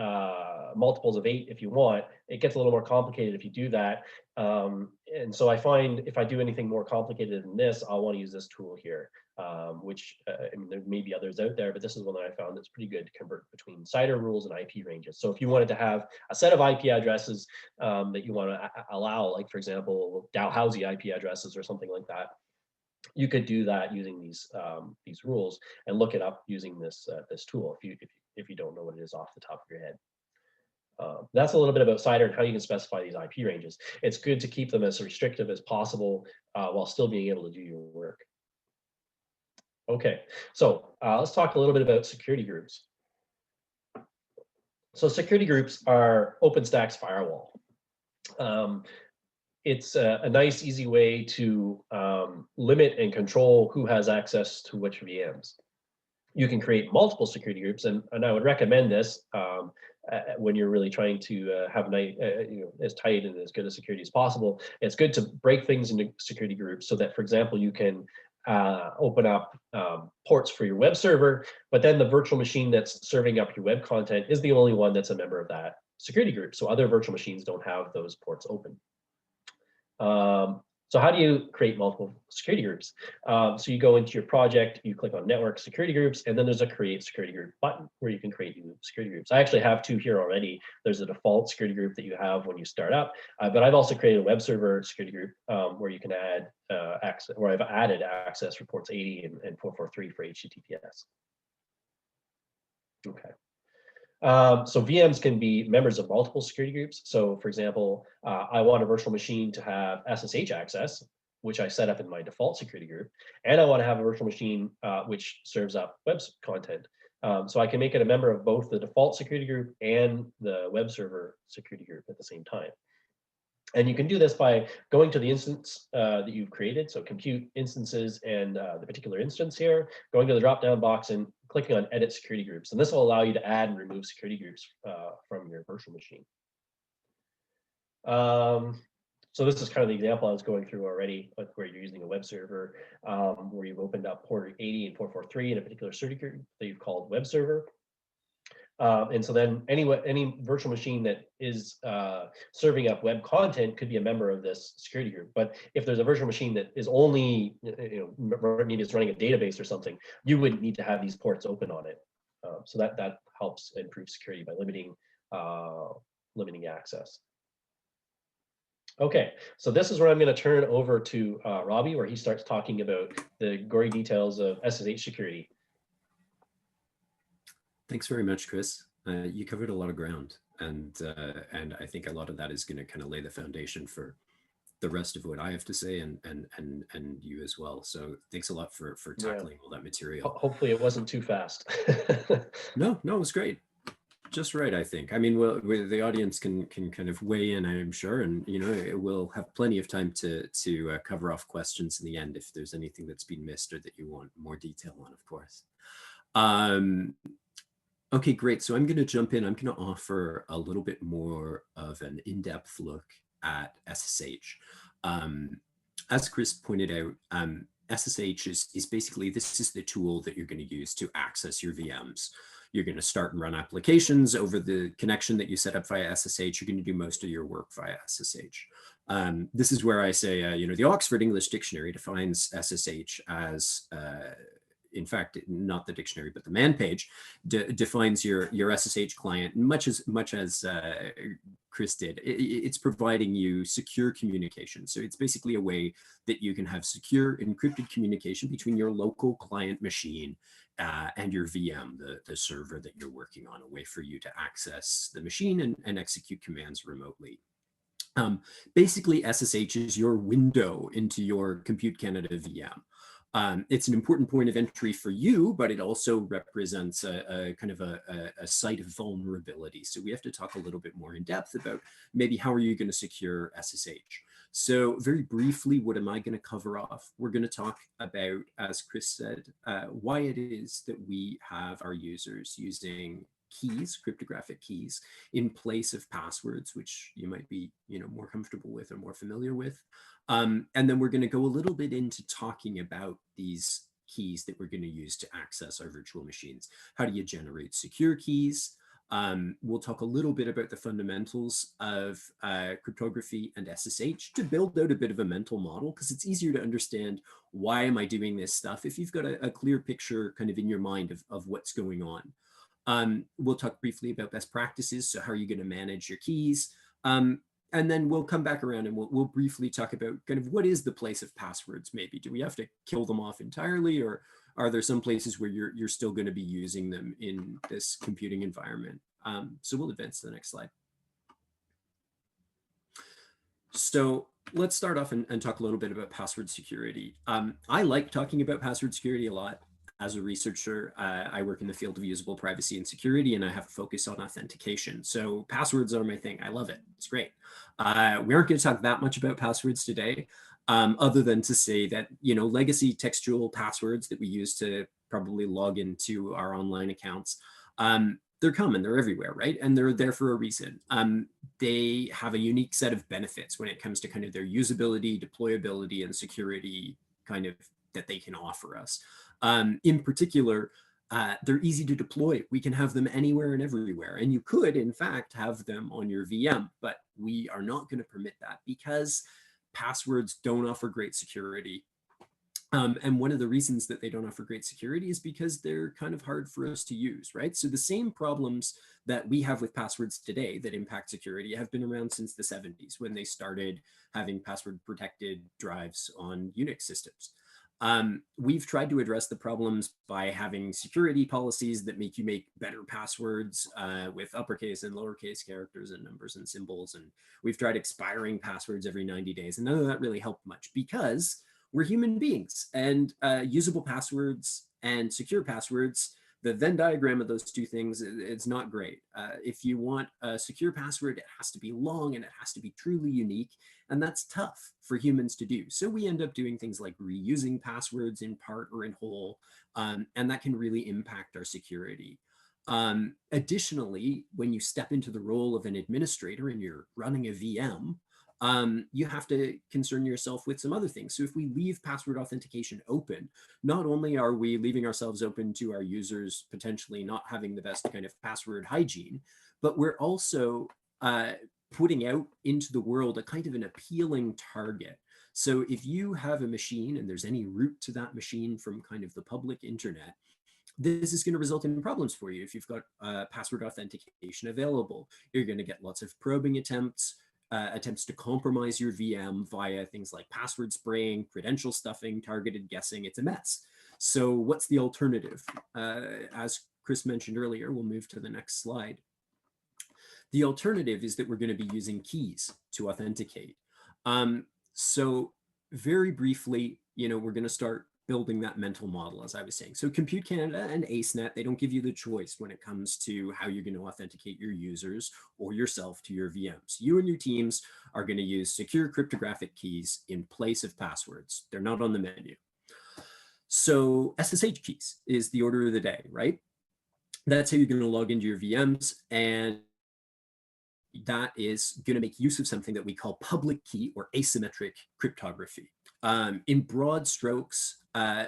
multiples of 8 if you want. It gets a little more complicated if you do that. And so I find if I do anything more complicated than this, I'll want to use this tool here, which I mean, there may be others out there, but this is one that I found that's pretty good to convert between CIDR rules and IP ranges. So if you wanted to have a set of IP addresses that you want to allow, like for example, Dalhousie IP addresses or something like that, you could do that using these rules and look it up using this this tool if you don't know what it is off the top of your head. That's a little bit about CIDR and how you can specify these IP ranges. It's good to keep them as restrictive as possible while still being able to do your work. Okay, so let's talk a little bit about security groups. So security groups are OpenStack's firewall. It's a nice, easy way to limit and control who has access to which VMs. You can create multiple security groups, and I would recommend this when you're really trying to have as tight and as good a security as possible. It's good to break things into security groups so that, for example, you can open up ports for your web server, but then the virtual machine that's serving up your web content is the only one that's a member of that security group. So other virtual machines don't have those ports open. So how do you create multiple security groups? So you go into your project, you click on network security groups, and then there's a create security group button where you can create new security groups. I actually have 2 here already. There's a default security group that you have when you start up, but I've also created a web server security group where you can add access, where I've added access for ports 80 and 443 for HTTPS. Okay. So VMs can be members of multiple security groups. So for example, I want a virtual machine to have SSH access, which I set up in my default security group. And I want to have a virtual machine which serves up web content. So I can make it a member of both the default security group and the web server security group at the same time. And you can do this by going to the instance that you've created, so compute instances and the particular instance here, going to the drop-down box and clicking on edit security groups. And this will allow you to add and remove security groups from your virtual machine. So this is kind of the example I was going through already, like where you're using a web server, where you've opened up port 80 and 443 in a particular security group that you've called web server. And so then any virtual machine that is serving up web content could be a member of this security group. But if there's a virtual machine that is only, maybe it's running a database or something, you wouldn't need to have these ports open on it. So that helps improve security by limiting access. Okay, so this is where I'm going to turn over to Robbie, where he starts talking about the gory details of SSH security. Thanks very much, Chris. You covered a lot of ground, and I think a lot of that is going to kind of lay the foundation for the rest of what I have to say, and you as well. So thanks a lot for tackling all that material. Hopefully, it wasn't too fast. No, it was great. Just right, I think. I mean, well, the audience can kind of weigh in, I'm sure, and we'll have plenty of time to cover off questions in the end if there's anything that's been missed or that you want more detail on, of course. Okay, great. So I'm going to jump in. I'm going to offer a little bit more of an in-depth look at SSH. As Chris pointed out, SSH is basically, this is the tool that you're going to use to access your VMs. You're going to start and run applications over the connection that you set up via SSH. You're going to do most of your work via SSH. This is where I say, the Oxford English Dictionary defines SSH as, in fact, not the dictionary, but the man page defines your SSH client much as Chris did. It's providing you secure communication. So it's basically a way that you can have secure encrypted communication between your local client machine and your VM, the server that you're working on, a way for you to access the machine and execute commands remotely. Basically, SSH is your window into your Compute Canada VM. It's an important point of entry for you, but it also represents a kind of a site of vulnerability. So we have to talk a little bit more in depth about maybe how are you going to secure SSH. So very briefly, what am I going to cover off? We're going to talk about, as Chris said, why it is that we have our users using keys, cryptographic keys, in place of passwords, which you might be, more comfortable with or more familiar with. And then we're going to go a little bit into talking about these keys that we're going to use to access our virtual machines. How do you generate secure keys? We'll talk a little bit about the fundamentals of cryptography and SSH to build out a bit of a mental model, because it's easier to understand why am I doing this stuff if you've got a clear picture kind of in your mind of what's going on. We'll talk briefly about best practices. So how are you going to manage your keys? And then we'll come back around and we'll briefly talk about kind of what is the place of passwords maybe. Do we have to kill them off entirely, or are there some places where you're still going to be using them in this computing environment? So we'll advance to the next slide. So let's start off and talk a little bit about password security. I like talking about password security a lot. As a researcher, I work in the field of usable privacy and security, and I have a focus on authentication. So passwords are my thing. I love it. It's great. We aren't going to talk that much about passwords today, other than to say that, legacy textual passwords that we use to probably log into our online accounts, they're common, they're everywhere, right? And they're there for a reason. They have a unique set of benefits when it comes to kind of their usability, deployability, and security kind of that they can offer us. In particular, they're easy to deploy. We can have them anywhere and everywhere. And you could, in fact, have them on your VM, but we are not going to permit that because passwords don't offer great security. And one of the reasons that they don't offer great security is because they're kind of hard for us to use, right? So the same problems that we have with passwords today that impact security have been around since the 70s when they started having password protected drives on Unix systems. We've tried to address the problems by having security policies that make you make better passwords with uppercase and lowercase characters and numbers and symbols. And we've tried expiring passwords every 90 days. And none of that really helped much because we're human beings, and usable passwords and secure passwords, the Venn diagram of those two things, it's not great. If you want a secure password, it has to be long and it has to be truly unique. And that's tough for humans to do. So we end up doing things like reusing passwords in part or in whole, and that can really impact our security. Additionally, when you step into the role of an administrator and you're running a VM, you have to concern yourself with some other things. So if we leave password authentication open, not only are we leaving ourselves open to our users potentially not having the best kind of password hygiene, but we're also putting out into the world a kind of an appealing target. So if you have a machine and there's any route to that machine from kind of the public internet, this is going to result in problems for you. If you've got password authentication available, you're going to get lots of probing attempts to compromise your VM via things like password spraying, credential stuffing, targeted guessing. It's a mess. So what's the alternative? As Chris mentioned earlier, we'll move to the next slide. The alternative is that we're going to be using keys to authenticate. So very briefly, we're going to start building that mental model, as I was saying. So Compute Canada and ACENET, they don't give you the choice when it comes to how you're going to authenticate your users or yourself to your VMs. You and your teams are going to use secure cryptographic keys in place of passwords. They're not on the menu. So SSH keys is the order of the day, right? That's how you're going to log into your VMs, and that is going to make use of something that we call public key or asymmetric cryptography. In broad strokes,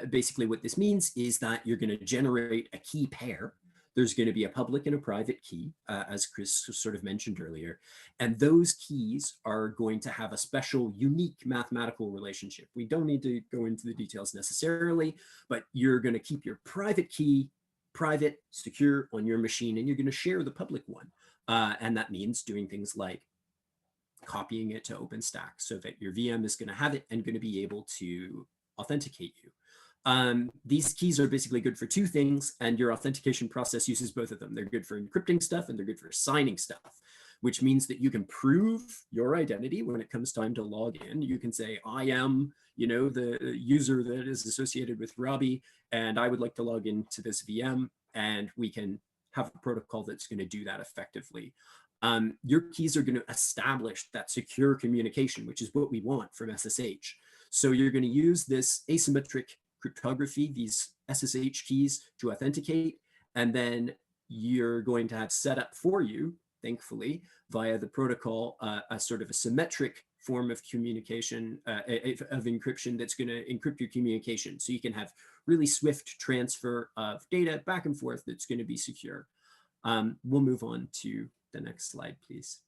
basically what this means is that you're going to generate a key pair. There's going to be a public and a private key, as Chris sort of mentioned earlier. And those keys are going to have a special, unique mathematical relationship. We don't need to go into the details necessarily, but you're going to keep your private key private, secure on your machine, and you're going to share the public one. And that means doing things like copying it to OpenStack so that your VM is going to have it and going to be able to authenticate you. These keys are basically good for two things, and your authentication process uses both of them. They're good for encrypting stuff and they're good for signing stuff. which means that you can prove your identity when it comes time to log in. You can say, I am, the user that is associated with Robbie, and I would like to log into this VM, and we can have a protocol that's going to do that effectively. Your keys are going to establish that secure communication, which is what we want from SSH. So you're going to use this asymmetric cryptography, these SSH keys, to authenticate, and then you're going to have set up for you, thankfully, via the protocol, a sort of a symmetric form of communication, of encryption that's going to encrypt your communication. So you can have really swift transfer of data back and forth that's going to be secure. We'll move on to the next slide, please.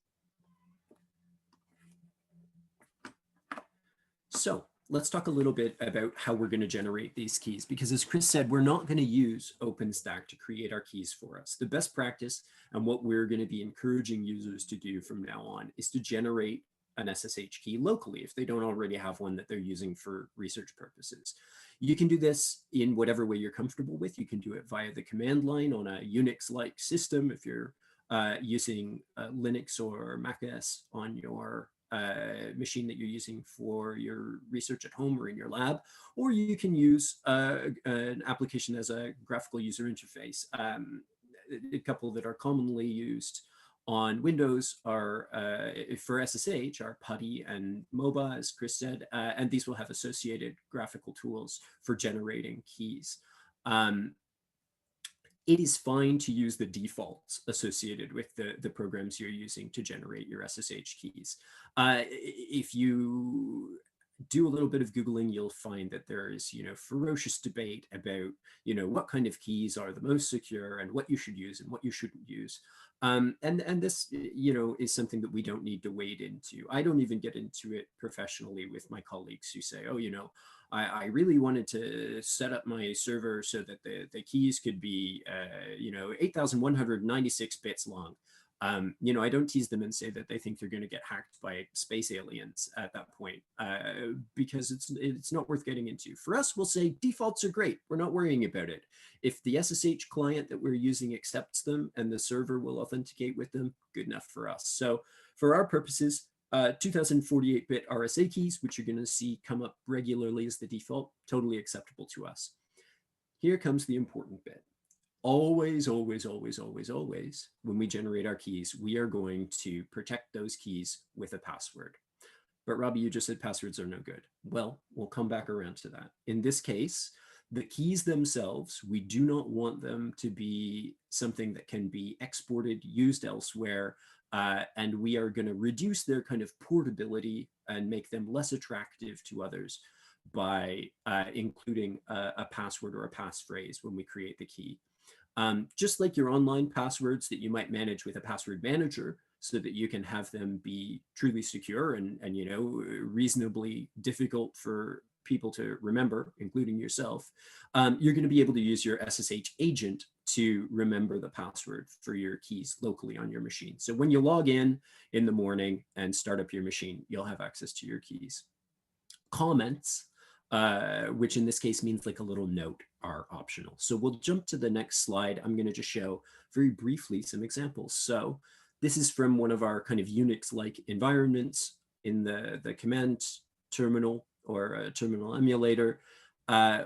So let's talk a little bit about how we're going to generate these keys, because as Chris said, we're not going to use OpenStack to create our keys for us. The best practice, and what we're going to be encouraging users to do from now on, is to generate an SSH key locally if they don't already have one that they're using for research purposes. You can do this in whatever way you're comfortable with. You can do it via the command line on a Unix-like system if you're using Linux or Mac OS on your machine that you're using for your research at home or in your lab, or you can use an application as a graphical user interface. A couple that are commonly used on Windows are, for SSH, are PuTTY and MOBA, as Chris said, and these will have associated graphical tools for generating keys. It is fine to use the defaults associated with the programs you're using to generate your SSH keys. If you do a little bit of Googling, you'll find that there is, ferocious debate about, what kind of keys are the most secure and what you should use and what you shouldn't use. And this, is something that we don't need to wade into. I don't even get into it professionally with my colleagues who say, oh, I really wanted to set up my server so that the keys could be, 8,196 bits long. I don't tease them and say that they think they're going to get hacked by space aliens at that point, because it's not worth getting into. For us, we'll say defaults are great. We're not worrying about it. If the SSH client that we're using accepts them and the server will authenticate with them, good enough for us. So for our purposes, 2048-bit RSA keys, which you're going to see come up regularly as the default, totally acceptable to us. Here comes the important bit. Always, always, always, always, always, when we generate our keys, we are going to protect those keys with a password. But Robbie, you just said passwords are no good. Well, we'll come back around to that. In this case, the keys themselves, we do not want them to be something that can be exported, used elsewhere, and we are going to reduce their kind of portability and make them less attractive to others by including a password or a passphrase when we create the key. Just like your online passwords that you might manage with a password manager so that you can have them be truly secure and reasonably difficult for people to remember, including yourself, you're going to be able to use your SSH agent to remember the password for your keys locally on your machine. So when you log in the morning and start up your machine, you'll have access to your keys. Comments, which in this case means like a little note, are optional. So we'll jump to the next slide. I'm going to just show very briefly some examples. So this is from one of our kind of Unix-like environments in the command terminal or a terminal emulator.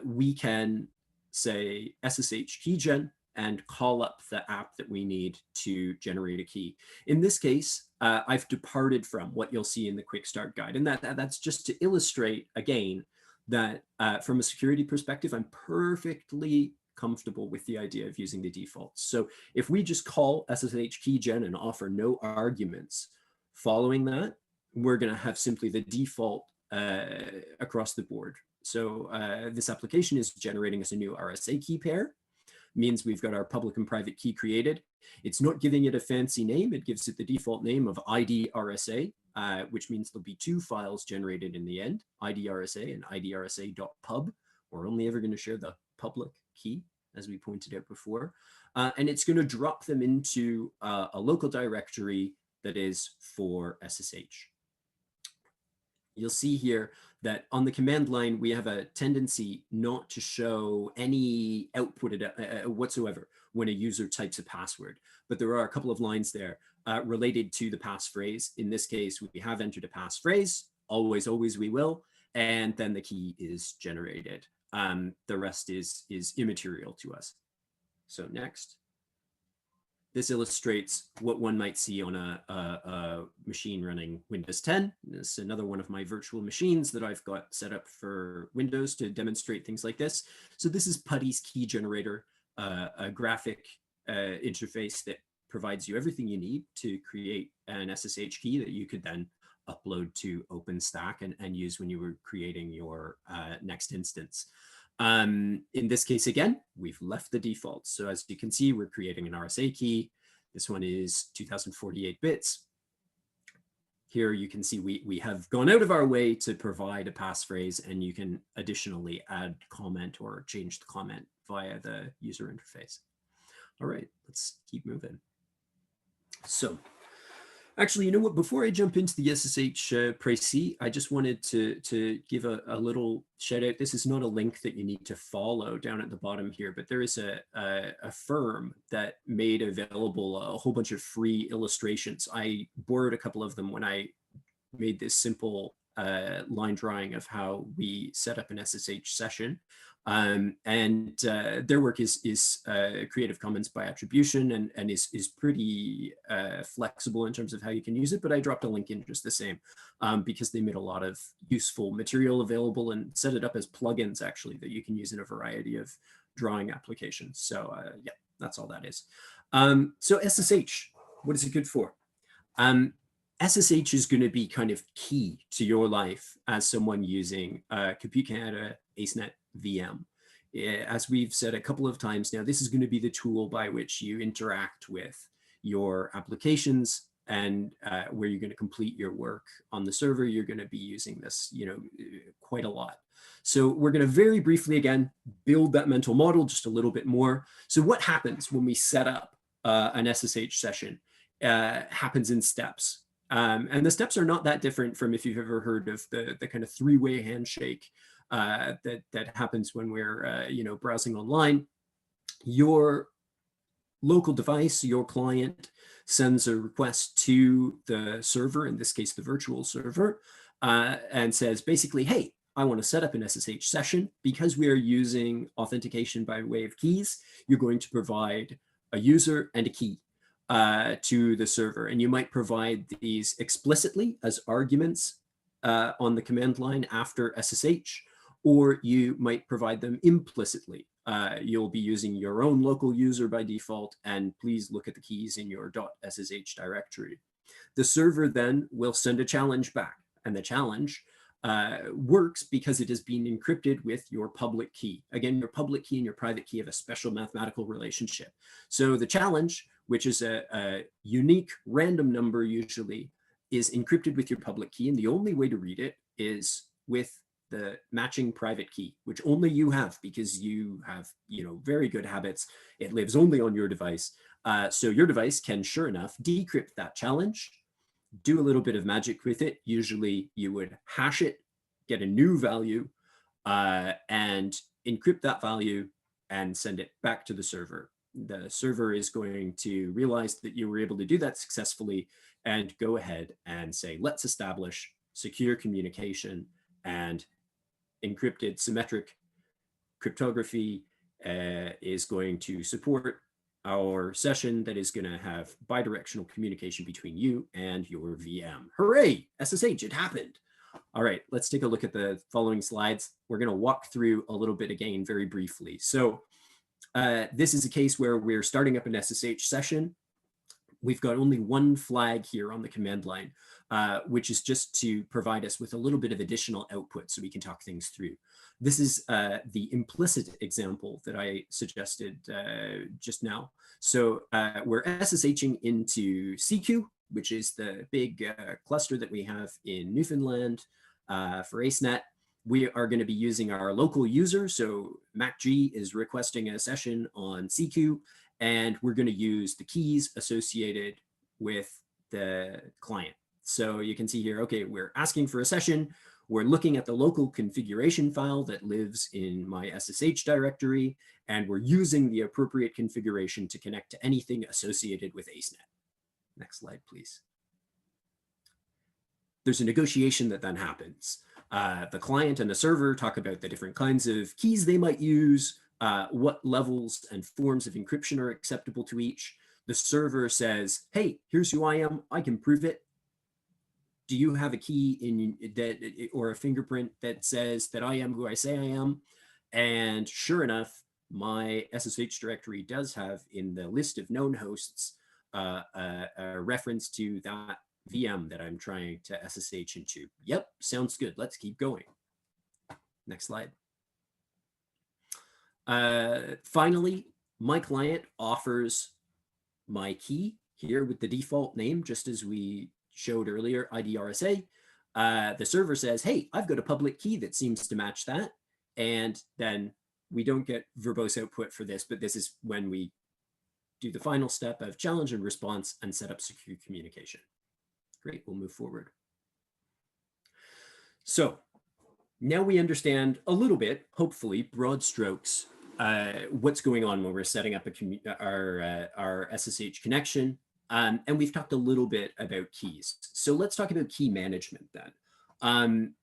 We can say SSH keygen and call up the app that we need to generate a key. In this case, I've departed from what you'll see in the quick start guide. And that's just to illustrate, again, that from a security perspective, I'm perfectly comfortable with the idea of using the defaults. So if we just call SSH keygen and offer no arguments, following that, we're going to have simply the default across the board. So this application is generating us a new RSA key pair. Means we've got our public and private key created. It's not giving it a fancy name. It gives it the default name of IDRSA, which means there'll be two files generated in the end, IDRSA and IDRSA.pub. We're only ever going to share the public key, as we pointed out before. And it's going to drop them into a local directory that is for SSH. You'll see here that on the command line, we have a tendency not to show any output whatsoever when a user types a password. But there are a couple of lines there related to the passphrase. In this case, we have entered a passphrase, always, always we will, and then the key is generated. The rest is immaterial to us. So next. This illustrates what one might see on a machine running Windows 10. This is another one of my virtual machines that I've got set up for Windows to demonstrate things like this. So this is PuTTY's key generator, a graphic interface that provides you everything you need to create an SSH key that you could then upload to OpenStack and use when you were creating your next instance. In this case, again, we've left the default. So as you can see, we're creating an RSA key. This one is 2048 bits. Here you can see we have gone out of our way to provide a passphrase, and you can additionally add comment or change the comment via the user interface. All right, let's keep moving. So actually, you know what? Before I jump into the SSH précis, I just wanted to give a little shout out. This is not a link that you need to follow down at the bottom here, but there is a firm that made available a whole bunch of free illustrations. I borrowed a couple of them when I made this simple line drawing of how we set up an SSH session. Their work is Creative Commons by attribution and is pretty flexible in terms of how you can use it, but I dropped a link in just the same because they made a lot of useful material available and set it up as plugins actually that you can use in a variety of drawing applications. So yeah, that's all that is. So SSH, what is it good for? SSH is going to be kind of key to your life as someone using Compute Canada ACENET VM. As we've said a couple of times now, this is going to be the tool by which you interact with your applications and where you're going to complete your work on the server. You're going to be using this, quite a lot. So we're going to very briefly, again, build that mental model just a little bit more. So what happens when we set up an SSH session happens in steps. And the steps are not that different from if you've ever heard of the kind of three-way handshake that happens when we're browsing online. Your local device, your client, sends a request to the server, in this case the virtual server, and says basically, hey, I want to set up an SSH session. Because we are using authentication by way of keys, you're going to provide a user and a key to the server. And you might provide these explicitly as arguments on the command line after SSH, or you might provide them implicitly. You'll be using your own local user by default, and please look at the keys in your .ssh directory. The server then will send a challenge back, and the challenge works because it has been encrypted with your public key. Again, your public key and your private key have a special mathematical relationship. So the challenge, which is a unique random number usually, is encrypted with your public key, and the only way to read it is with the matching private key, which only you have because you have very good habits. It lives only on your device. So your device can, sure enough, decrypt that challenge, do a little bit of magic with it. Usually you would hash it, get a new value, and encrypt that value and send it back to the server. The server is going to realize that you were able to do that successfully and go ahead and say, let's establish secure communication, and encrypted symmetric cryptography is going to support our session that is going to have bidirectional communication between you and your VM. Hooray! SSH, it happened. All right, let's take a look at the following slides. We're going to walk through a little bit again very briefly. So this is a case where we're starting up an SSH session. We've got only one flag here on the command line, which is just to provide us with a little bit of additional output so we can talk things through. This is the implicit example that I suggested just now. So we're SSHing into CQ, which is the big cluster that we have in Newfoundland for ACENET. We are going to be using our local user. So MacG is requesting a session on CQ, and we're going to use the keys associated with the client. So you can see here, okay, we're asking for a session. We're looking at the local configuration file that lives in my SSH directory, and we're using the appropriate configuration to connect to anything associated with ACENET. Next slide, please. There's a negotiation that then happens. The client and the server talk about the different kinds of keys they might use, what levels and forms of encryption are acceptable to each. The server says, hey, here's who I am. I can prove it. Do you have a key in that or a fingerprint that says that I am who I say I am? And sure enough, my SSH directory does have in the list of known hosts a reference to that VM that I'm trying to SSH into. Yep, sounds good. Let's keep going. Next slide. Finally, my client offers my key here with the default name, just as we showed earlier, IDRSA. The server says, hey, I've got a public key that seems to match that. And then we don't get verbose output for this, but this is when we do the final step of challenge and response and set up secure communication. Great, we'll move forward. So now we understand a little bit, hopefully, broad strokes, what's going on when we're setting up our SSH connection. And we've talked a little bit about keys. So let's talk about key management then.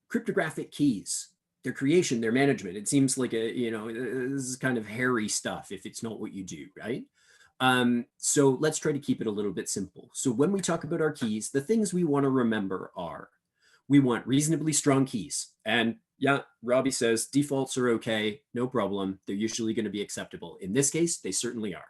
Cryptographic keys, their creation, their management. It seems like this is kind of hairy stuff if it's not what you do, right? So let's try to keep it a little bit simple. So when we talk about our keys, the things we want to remember are, we want reasonably strong keys. And yeah, Robbie says defaults are okay, no problem. They're usually going to be acceptable. In this case, they certainly are.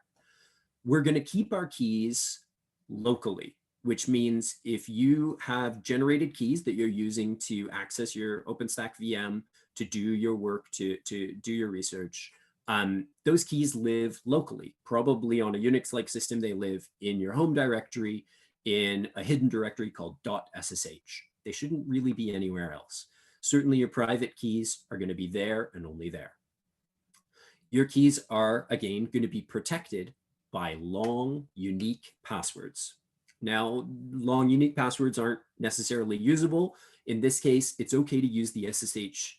We're going to keep our keys locally, which means if you have generated keys that you're using to access your OpenStack VM, to do your work, to do your research, those keys live locally. Probably on a Unix-like system, they live in your home directory in a hidden directory called .ssh. They shouldn't really be anywhere else. Certainly your private keys are going to be there and only there. Your keys are, again, going to be protected by long, unique passwords. Now, long, unique passwords aren't necessarily usable. In this case, it's okay to use the SSH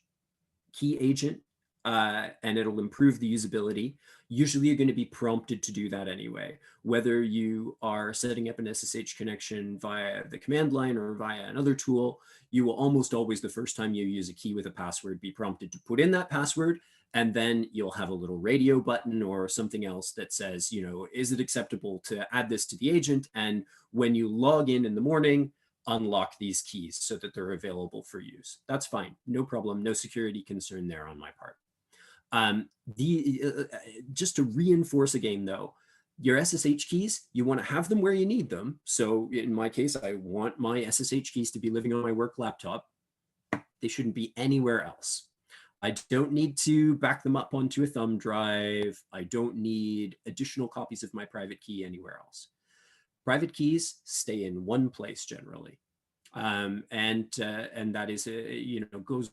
key agent, and it'll improve the usability. Usually you're going to be prompted to do that anyway. Whether you are setting up an SSH connection via the command line or via another tool, you will almost always, the first time you use a key with a password, be prompted to put in that password, and then you'll have a little radio button or something else that says, is it acceptable to add this to the agent? And when you log in the morning, unlock these keys so that they're available for use. That's fine, no problem, no security concern there on my part. Just to reinforce again though, your SSH keys, you want to have them where you need them. So in my case, I want my SSH keys to be living on my work laptop. They shouldn't be anywhere else. I don't need to back them up onto a thumb drive. I don't need additional copies of my private key anywhere else. Private keys stay in one place generally. And that is, goes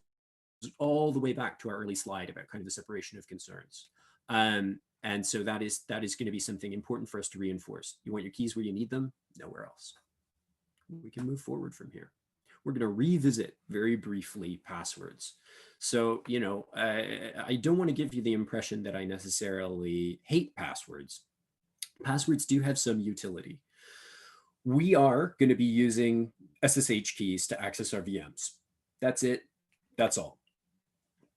all the way back to our early slide about kind of the separation of concerns. And so that is going to be something important for us to reinforce. You want your keys where you need them, nowhere else. We can move forward from here. We're going to revisit very briefly passwords. So, I don't want to give you the impression that I necessarily hate passwords. Passwords do have some utility. We are going to be using SSH keys to access our VMs. That's it. That's all.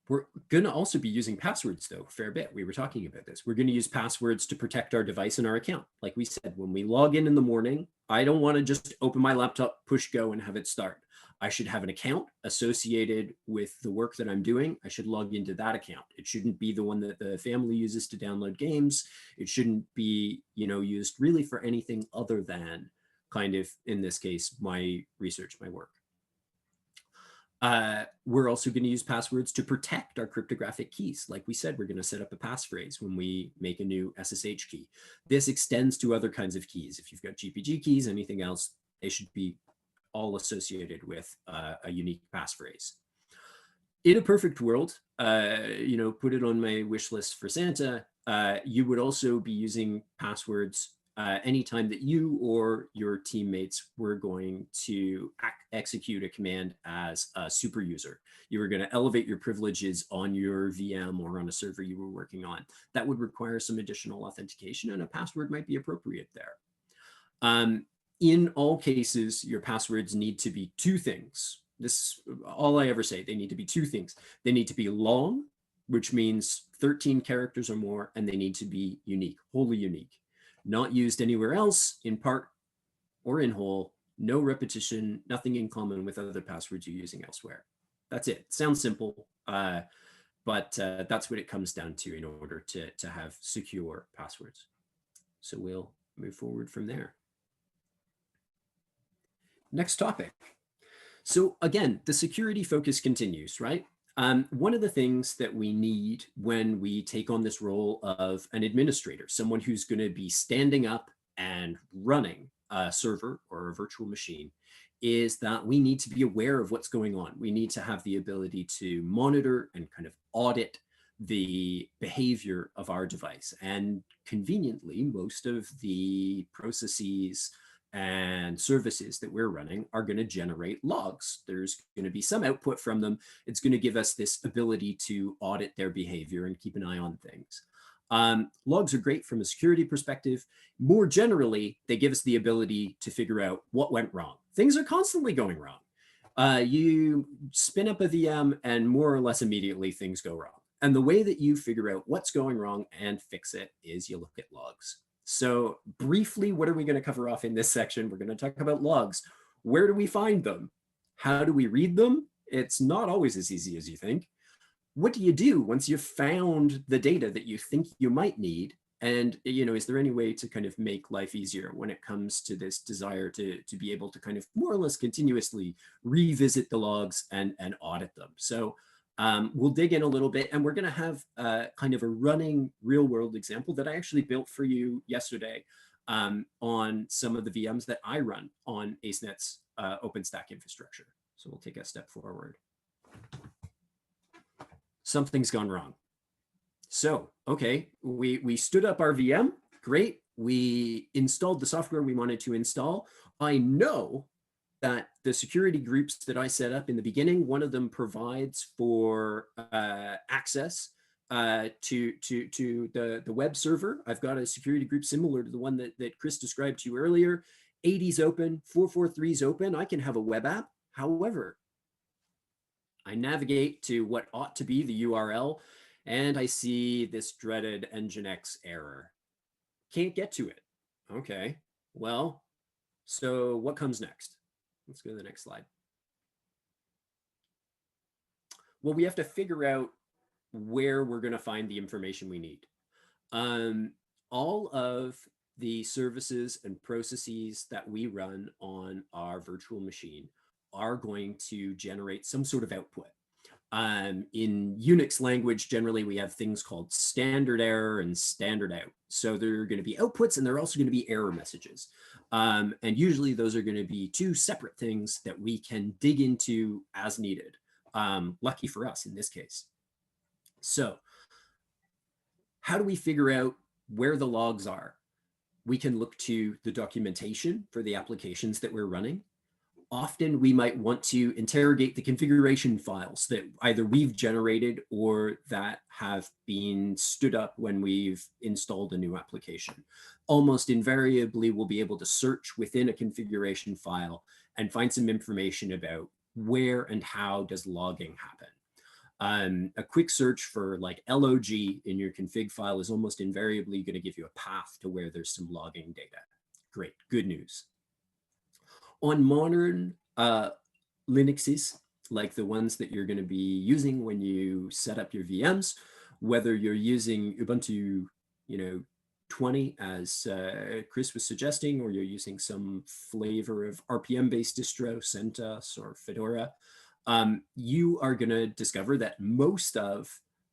We're going to also be using passwords, though, a fair bit. We were talking about this. We're going to use passwords to protect our device and our account. Like we said, when we log in the morning, I don't want to just open my laptop, push go, and have it start. I should have an account associated with the work that I'm doing. I should log into that account. It shouldn't be the one that the family uses to download games. It shouldn't be, used really for anything other than kind of, in this case, my research, my work. We're also going to use passwords to protect our cryptographic keys. Like we said, we're going to set up a passphrase when we make a new SSH key. This extends to other kinds of keys. If you've got GPG keys, anything else, they should be all associated with a unique passphrase. In a perfect world, put it on my wish list for Santa, you would also be using passwords anytime that you or your teammates were going to execute a command as a super user. You were going to elevate your privileges on your VM or on a server you were working on. That would require some additional authentication, and a password might be appropriate there. In all cases, your passwords need to be two things. This, all I ever say, they need to be two things. They need to be long, which means 13 characters or more, and they need to be unique, wholly unique, not used anywhere else, in part or in whole, no repetition, nothing in common with other passwords you're using elsewhere. That's it. Sounds simple, but that's what it comes down to in order to have secure passwords. So we'll move forward from there. Next topic. So again, the security focus continues, right? One of the things that we need when we take on this role of an administrator, someone who's going to be standing up and running a server or a virtual machine, is that we need to be aware of what's going on. We need to have the ability to monitor and kind of audit the behavior of our device. And conveniently, most of the processes and services that we're running are going to generate logs. There's going to be some output from them. It's going to give us this ability to audit their behavior and keep an eye on things. Logs are great from a security perspective. More generally, they give us the ability to figure out what went wrong. Things are constantly going wrong. You spin up a VM and more or less immediately things go wrong. And the way that you figure out what's going wrong and fix it is you look at logs. So briefly, what are we going to cover off in this section? We're going to talk about logs. Where do we find them? How do we read them? It's not always as easy as you think. What do you do once you've found the data that you think you might need? And, you know, is there any way to kind of make life easier when it comes to this desire to be able to kind of more or less continuously revisit the logs and audit them? So we'll dig in a little bit, and we're going to have kind of a running real world example that I actually built for you yesterday on some of the VMs that I run on ACENET's OpenStack infrastructure. So we'll take a step forward. Something's gone wrong. So, okay, we stood up our VM, great. We installed the software we wanted to install. I know that the security groups that I set up in the beginning, one of them provides for access to the web server. I've got a security group similar to the one that Chris described to you earlier. 80's open, 443's open. I can have a web app. However, I navigate to what ought to be the URL, and I see this dreaded Nginx error. Can't get to it. Okay, well, so what comes next? Let's go to the next slide. Well, we have to figure out where we're going to find the information we need. All of the services and processes that we run on our virtual machine are going to generate some sort of output. In Unix language, generally, we have things called standard error and standard out. So there are going to be outputs, and there are also going to be error messages. And usually those are going to be two separate things that we can dig into as needed. Lucky for us in this case. So how do we figure out where the logs are? We can look to the documentation for the applications that we're running. Often we might want to interrogate the configuration files that either we've generated or that have been stood up when we've installed a new application. Almost invariably, we'll be able to search within a configuration file and find some information about where and how does logging happen. A quick search for like log in your config file is almost invariably going to give you a path to where there's some logging data. Great, good news. On modern Linuxes, like the ones that you're going to be using when you set up your VMs, whether you're using Ubuntu, 20, as Chris was suggesting, or you're using some flavor of RPM-based distro, CentOS or Fedora, you are going to discover that most of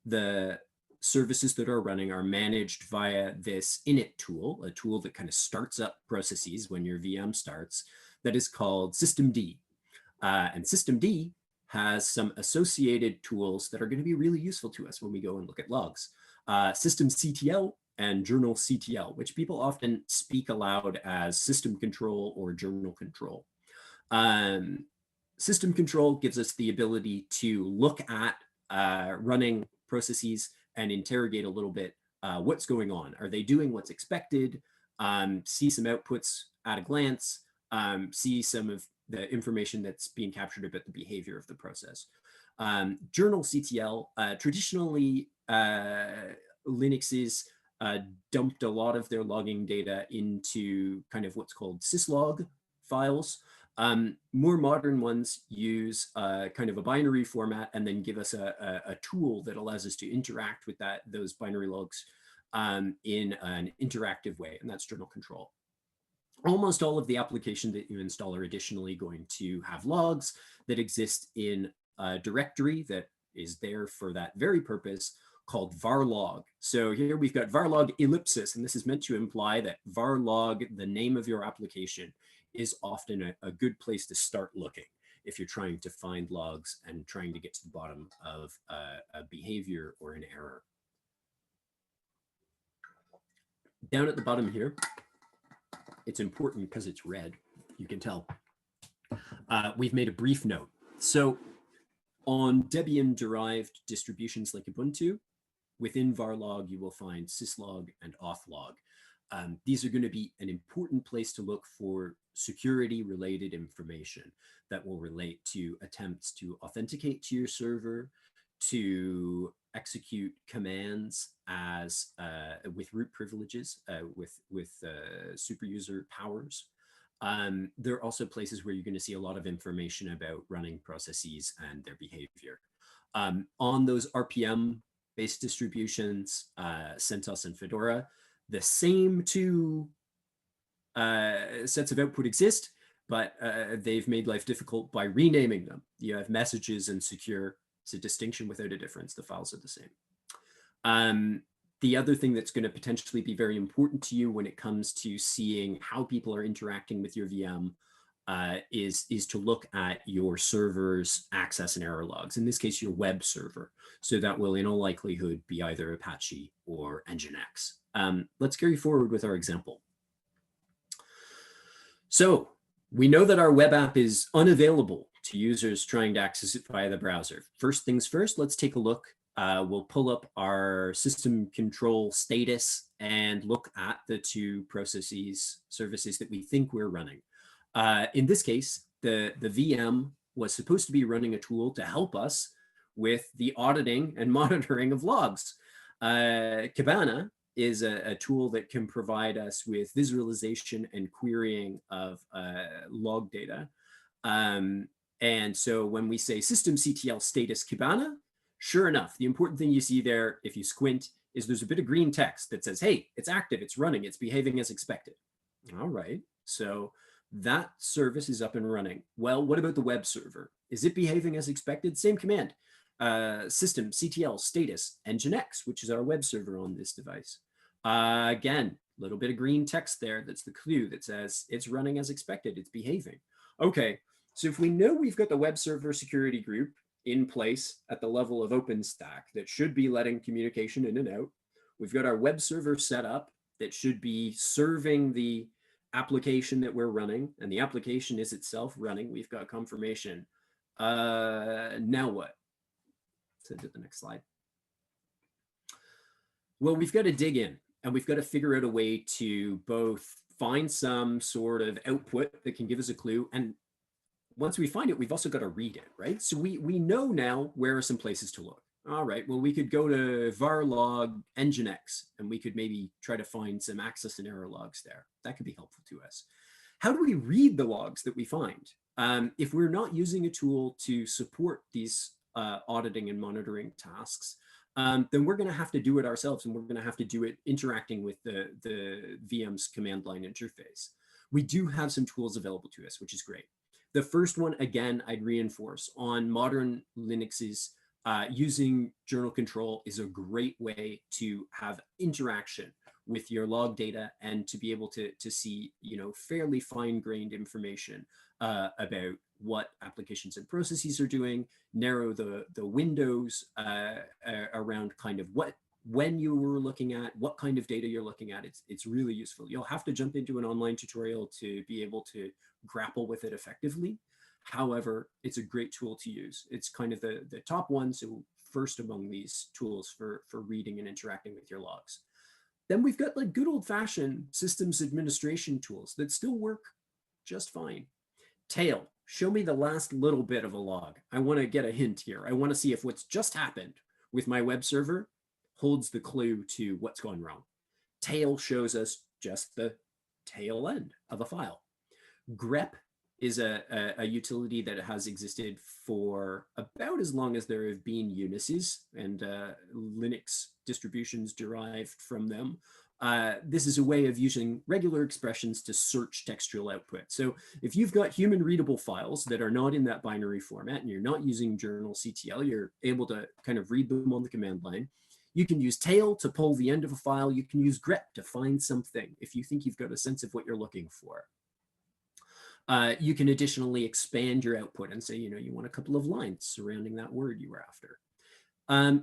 the services that are running are managed via this init tool, a tool that kind of starts up processes when your VM starts, that is called systemd. And systemd has some associated tools that are going to be really useful to us when we go and look at logs. Systemctl and journalctl, which people often speak aloud as system control or journal control. System control gives us the ability to look at running processes and interrogate a little bit what's going on. Are they doing what's expected? See some outputs at a glance, see some of the information that's being captured about the behavior of the process. Journal CTL, traditionally, Linux's dumped a lot of their logging data into kind of what's called syslog files. More modern ones use kind of a binary format and then give us a tool that allows us to interact with those binary logs in an interactive way, and that's journal control. Almost all of the applications that you install are additionally going to have logs that exist in a directory that is there for that very purpose, called varlog. So here we've got varlog ellipsis, and this is meant to imply that varlog, the name of your application, is often a good place to start looking if you're trying to find logs and trying to get to the bottom of a behavior or an error. Down at the bottom here, it's important because it's red, you can tell. We've made a brief note. So on Debian-derived distributions like Ubuntu, within varlog, you will find syslog and auth-log. These are going to be an important place to look for security-related information that will relate to attempts to authenticate to your server, to execute commands as with root privileges, with super user powers. There are also places where you're going to see a lot of information about running processes and their behavior. On those RPM-based distributions, CentOS and Fedora, the same two sets of output exist, but they've made life difficult by renaming them. You have messages and secure. It's a distinction without a difference. The files are the same. The other thing that's going to potentially be very important to you when it comes to seeing how people are interacting with your VM is to look at your server's access and error logs. In this case, your web server. So that will in all likelihood be either Apache or Nginx. Let's carry forward with our example. So we know that our web app is unavailable to users trying to access it via the browser. First things first, let's take a look. We'll pull up our system control status and look at the two services that we think we're running. In this case, the VM was supposed to be running a tool to help us with the auditing and monitoring of logs. Kibana is a tool that can provide us with visualization and querying of log data. And so when we say systemctl status Kibana, sure enough, the important thing you see there, if you squint, is there's a bit of green text that says, hey, it's active, it's running, it's behaving as expected. All right, so that service is up and running. Well, what about the web server? Is it behaving as expected? Same command, systemctl status Nginx, which is our web server on this device. Again, a little bit of green text there. That's the clue that says it's running as expected, it's behaving. Okay, so if we know we've got the web server security group in place at the level of OpenStack that should be letting communication in and out, we've got our web server set up that should be serving the application that we're running, and the application is itself running. We've got confirmation. Now what? Send to the next slide. Well, we've got to dig in, and we've got to figure out a way to both find some sort of output that can give us a clue, and once we find it, we've also got to read it, right? So we know now where are some places to look. All right, well, we could go to varlog Nginx, and we could maybe try to find some access and error logs there. That could be helpful to us. How do we read the logs that we find? If we're not using a tool to support these auditing and monitoring tasks, then we're going to have to do it ourselves, and we're going to have to do it interacting with the VM's command line interface. We do have some tools available to us, which is great. The first one, again, I'd reinforce on modern Linuxes, using journal control is a great way to have interaction with your log data and to be able to see, fairly fine-grained information about what applications and processes are doing, narrow the windows around kind of when you were looking at, what kind of data you're looking at. It's really useful. You'll have to jump into an online tutorial to be able to grapple with it effectively. However, it's a great tool to use. It's kind of the top one, so first among these tools for reading and interacting with your logs. then we've got like good old-fashioned systems administration tools that still work just fine. Tail, show me the last little bit of a log. I want to get a hint here. I want to see if what's just happened with my web server holds the clue to what's gone wrong. Tail shows us just the tail end of a file. grep is a utility that has existed for about as long as there have been Unisys and Linux distributions derived from them. This is a way of using regular expressions to search textual output. So if you've got human readable files that are not in that binary format and you're not using journalctl, you're able to kind of read them on the command line. You can use tail to pull the end of a file. You can use grep to find something if you think you've got a sense of what you're looking for. You can additionally expand your output and say, you want a couple of lines surrounding that word you were after.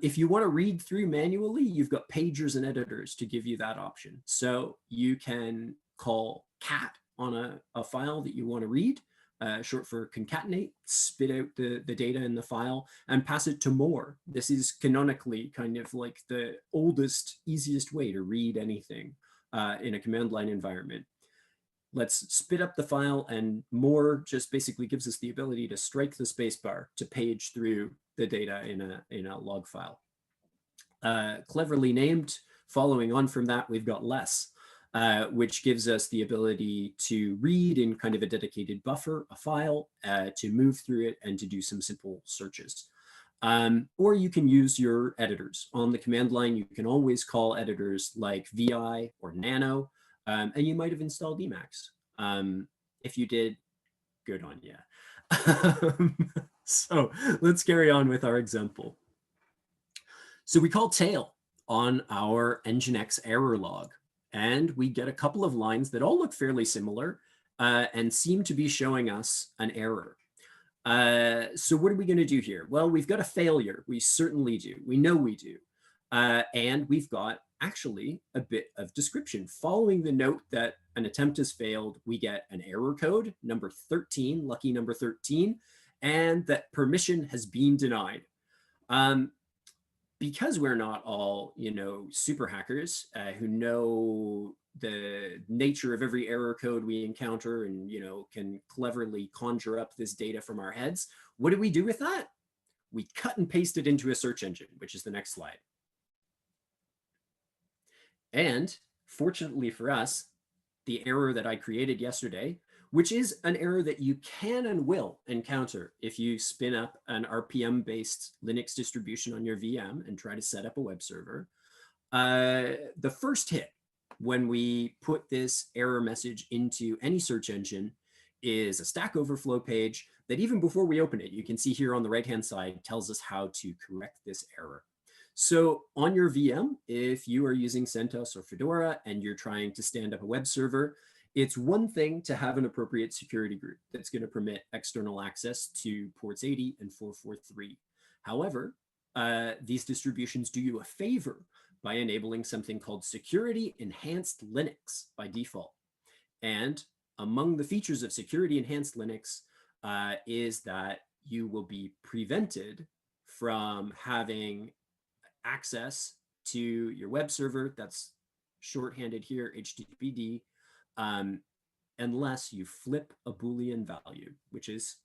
If you want to read through manually, you've got pagers and editors to give you that option. So you can call cat on a file that you want to read, short for concatenate, spit out the data in the file and pass it to more. This is canonically kind of like the oldest, easiest way to read anything in a command line environment. Let's spit up the file, and more just basically gives us the ability to strike the spacebar to page through the data in a log file. Cleverly named, following on from that, we've got less, which gives us the ability to read in kind of a dedicated buffer, a file, to move through it and to do some simple searches. Or you can use your editors. On the command line, you can always call editors like vi or nano, and you might have installed Emacs. If you did, good on you. So let's carry on with our example. So we call tail on our Nginx error log, and we get a couple of lines that all look fairly similar and seem to be showing us an error. So what are we going to do here? Well, we've got a failure. We certainly do. We know we do. And we've got actually a bit of description. Following the note that an attempt has failed, we get an error code, number 13, lucky number 13, and that permission has been denied. Because we're not all, super hackers who know the nature of every error code we encounter and, can cleverly conjure up this data from our heads, what do we do with that? We cut and paste it into a search engine, which is the next slide. And fortunately for us, the error that I created yesterday, which is an error that you can and will encounter if you spin up an RPM-based Linux distribution on your VM and try to set up a web server. The first hit when we put this error message into any search engine is a Stack Overflow page that even before we open it, you can see here on the right-hand side, tells us how to correct this error. So on your VM, if you are using CentOS or Fedora and you're trying to stand up a web server, it's one thing to have an appropriate security group that's going to permit external access to ports 80 and 443. However, these distributions do you a favor by enabling something called Security Enhanced Linux by default. And among the features of Security Enhanced Linux is that you will be prevented from having access to your web server, that's shorthanded here, HTTPD, unless you flip a Boolean value, which is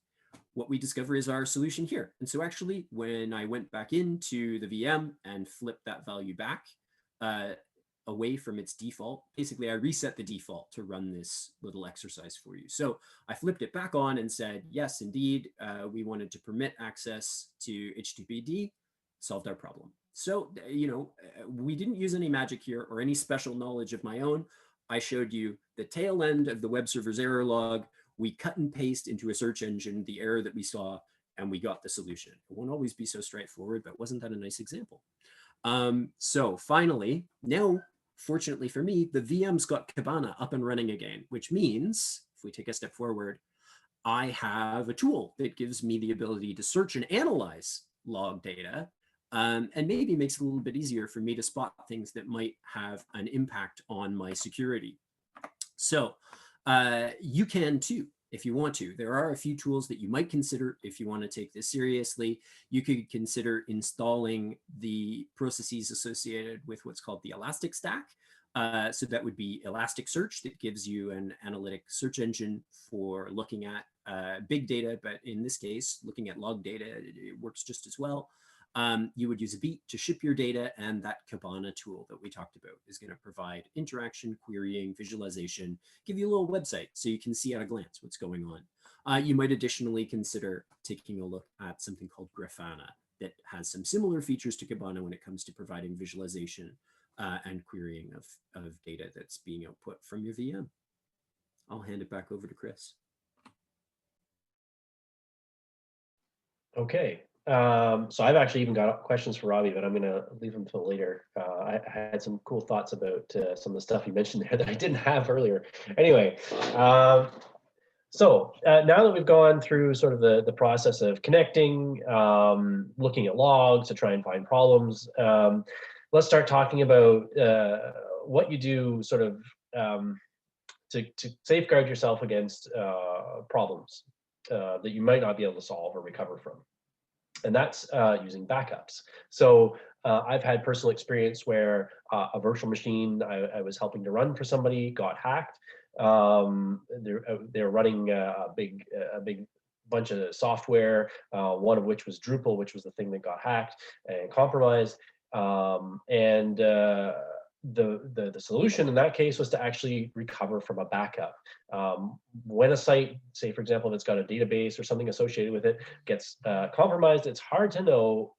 what we discover is our solution here. And so actually, when I went back into the VM and flipped that value back away from its default, basically I reset the default to run this little exercise for you. So I flipped it back on and said, yes, indeed, we wanted to permit access to HTTPD, solved our problem. So, we didn't use any magic here or any special knowledge of my own. I showed you the tail end of the web server's error log. We cut and paste into a search engine the error that we saw, and we got the solution. It won't always be so straightforward, but wasn't that a nice example? So finally, now, fortunately for me, the VM's got Kibana up and running again, which means, if we take a step forward, I have a tool that gives me the ability to search and analyze log data, and maybe makes it a little bit easier for me to spot things that might have an impact on my security. So you can too, if you want to. There are a few tools that you might consider if you want to take this seriously. You could consider installing the processes associated with what's called the Elastic Stack. So that would be Elasticsearch, that gives you an analytic search engine for looking at big data, but in this case, looking at log data, it works just as well. You would use a Beat to ship your data, and that Kibana tool that we talked about is going to provide interaction, querying, visualization, give you a little website so you can see at a glance what's going on. You might additionally consider taking a look at something called Grafana that has some similar features to Kibana when it comes to providing visualization and querying of data that's being output from your VM. I'll hand it back over to Chris. Okay. So I've actually even got questions for Robbie, but I'm going to leave them till later. I had some cool thoughts about some of the stuff you mentioned there that I didn't have earlier. Anyway, so now that we've gone through sort of the process of connecting, looking at logs to try and find problems, let's start talking about what you do sort of to safeguard yourself against problems that you might not be able to solve or recover from. And that's using backups. So I've had personal experience where a virtual machine I was helping to run for somebody got hacked. They're running a big bunch of software, one of which was Drupal, which was the thing that got hacked and compromised. The solution in that case was to actually recover from a backup. When a site, say for example, if it's got a database or something associated with it, gets compromised, it's hard to know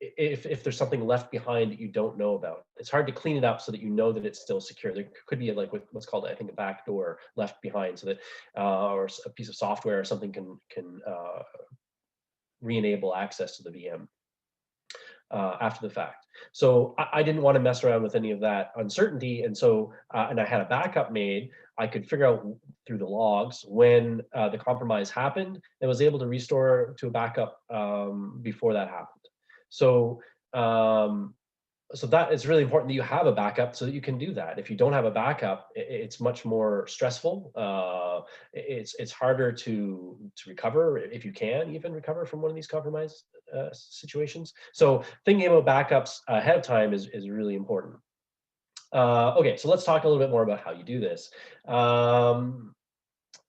if there's something left behind that you don't know about. It's hard to clean it up so that you know that it's still secure. There could be like what's called, I think, a backdoor left behind, so that or a piece of software or something can re-enable access to the VM. After the fact. So I didn't want to mess around with any of that uncertainty. And so, and I had a backup made, I could figure out through the logs when the compromise happened and was able to restore to a backup before that happened. So, so that it's really important that you have a backup so that you can do that. If you don't have a backup, it's much more stressful. It's harder to recover, if you can even recover from one of these compromised situations. So thinking about backups ahead of time is really important. Okay, so let's talk a little bit more about how you do this.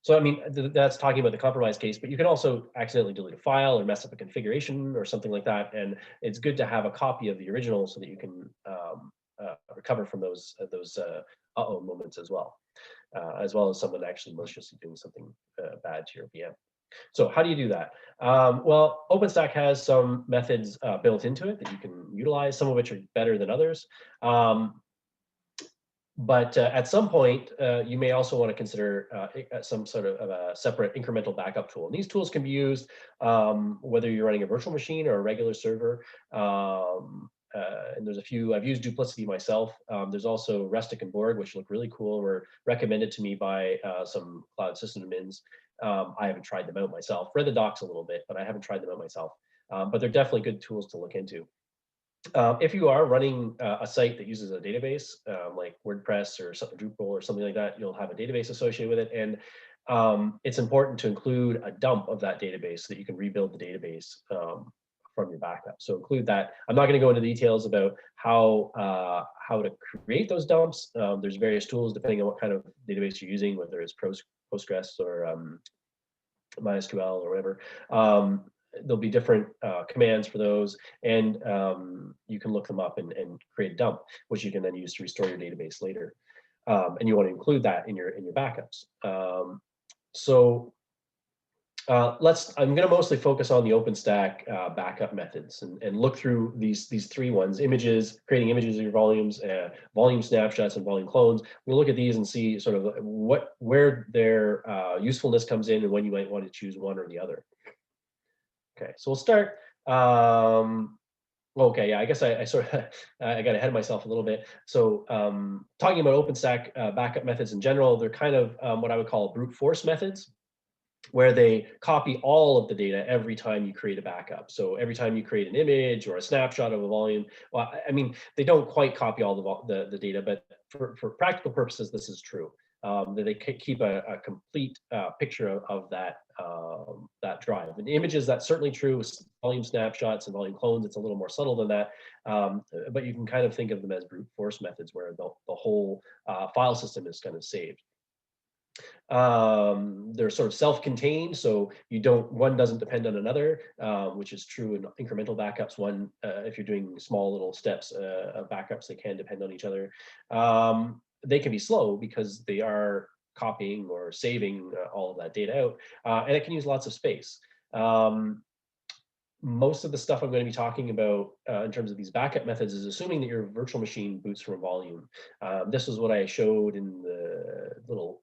So I mean, that's talking about the compromise case, but you can also accidentally delete a file or mess up a configuration or something like that. And it's good to have a copy of the original so that you can recover from those uh-oh moments as well as someone actually maliciously doing something bad to your VM. So how do you do that? Well, OpenStack has some methods built into it that you can utilize, some of which are better than others. But at some point, you may also want to consider some sort of a separate incremental backup tool. And these tools can be used whether you're running a virtual machine or a regular server. And there's a few, I've used Duplicity myself. There's also Rustic and Borg, which look really cool, were recommended to me by some cloud system admins. I haven't tried them out myself. Read the docs a little bit, but I haven't tried them out myself. But they're definitely good tools to look into. If you are running a site that uses a database, like WordPress or Drupal or something like that, you'll have a database associated with it. And it's important to include a dump of that database so that you can rebuild the database from your backup. So include that. I'm not going to go into details about how to create those dumps. There's various tools depending on what kind of database you're using, whether it's Postgres or MySQL or whatever. There'll be different commands for those, and you can look them up and create a dump, which you can then use to restore your database later. And you want to include that in your backups. I'm going to mostly focus on the OpenStack backup methods and look through these three ones: images, creating images of your volumes, volume snapshots, and volume clones. We'll look at these and see sort of where their usefulness comes in and when you might want to choose one or the other. Okay, so we'll start. Okay, yeah, I guess I sort of I got ahead of myself a little bit. So talking about OpenStack backup methods in general, they're kind of what I would call brute force methods, where they copy all of the data every time you create a backup. So every time you create an image or a snapshot of a volume, well, I mean, they don't quite copy all the data, but for practical purposes, this is true. that they keep a complete picture of that that drive. And images, that's certainly true with volume snapshots and volume clones. It's a little more subtle than that, but you can kind of think of them as brute force methods where the whole file system is kind of saved. They're sort of self-contained, so one doesn't depend on another, which is true in incremental backups. If you're doing small little steps of backups, they can depend on each other. They can be slow because they are copying or saving all of that data out, and it can use lots of space. Most of the stuff I'm going to be talking about in terms of these backup methods is assuming that your virtual machine boots from a volume. This was what I showed in the little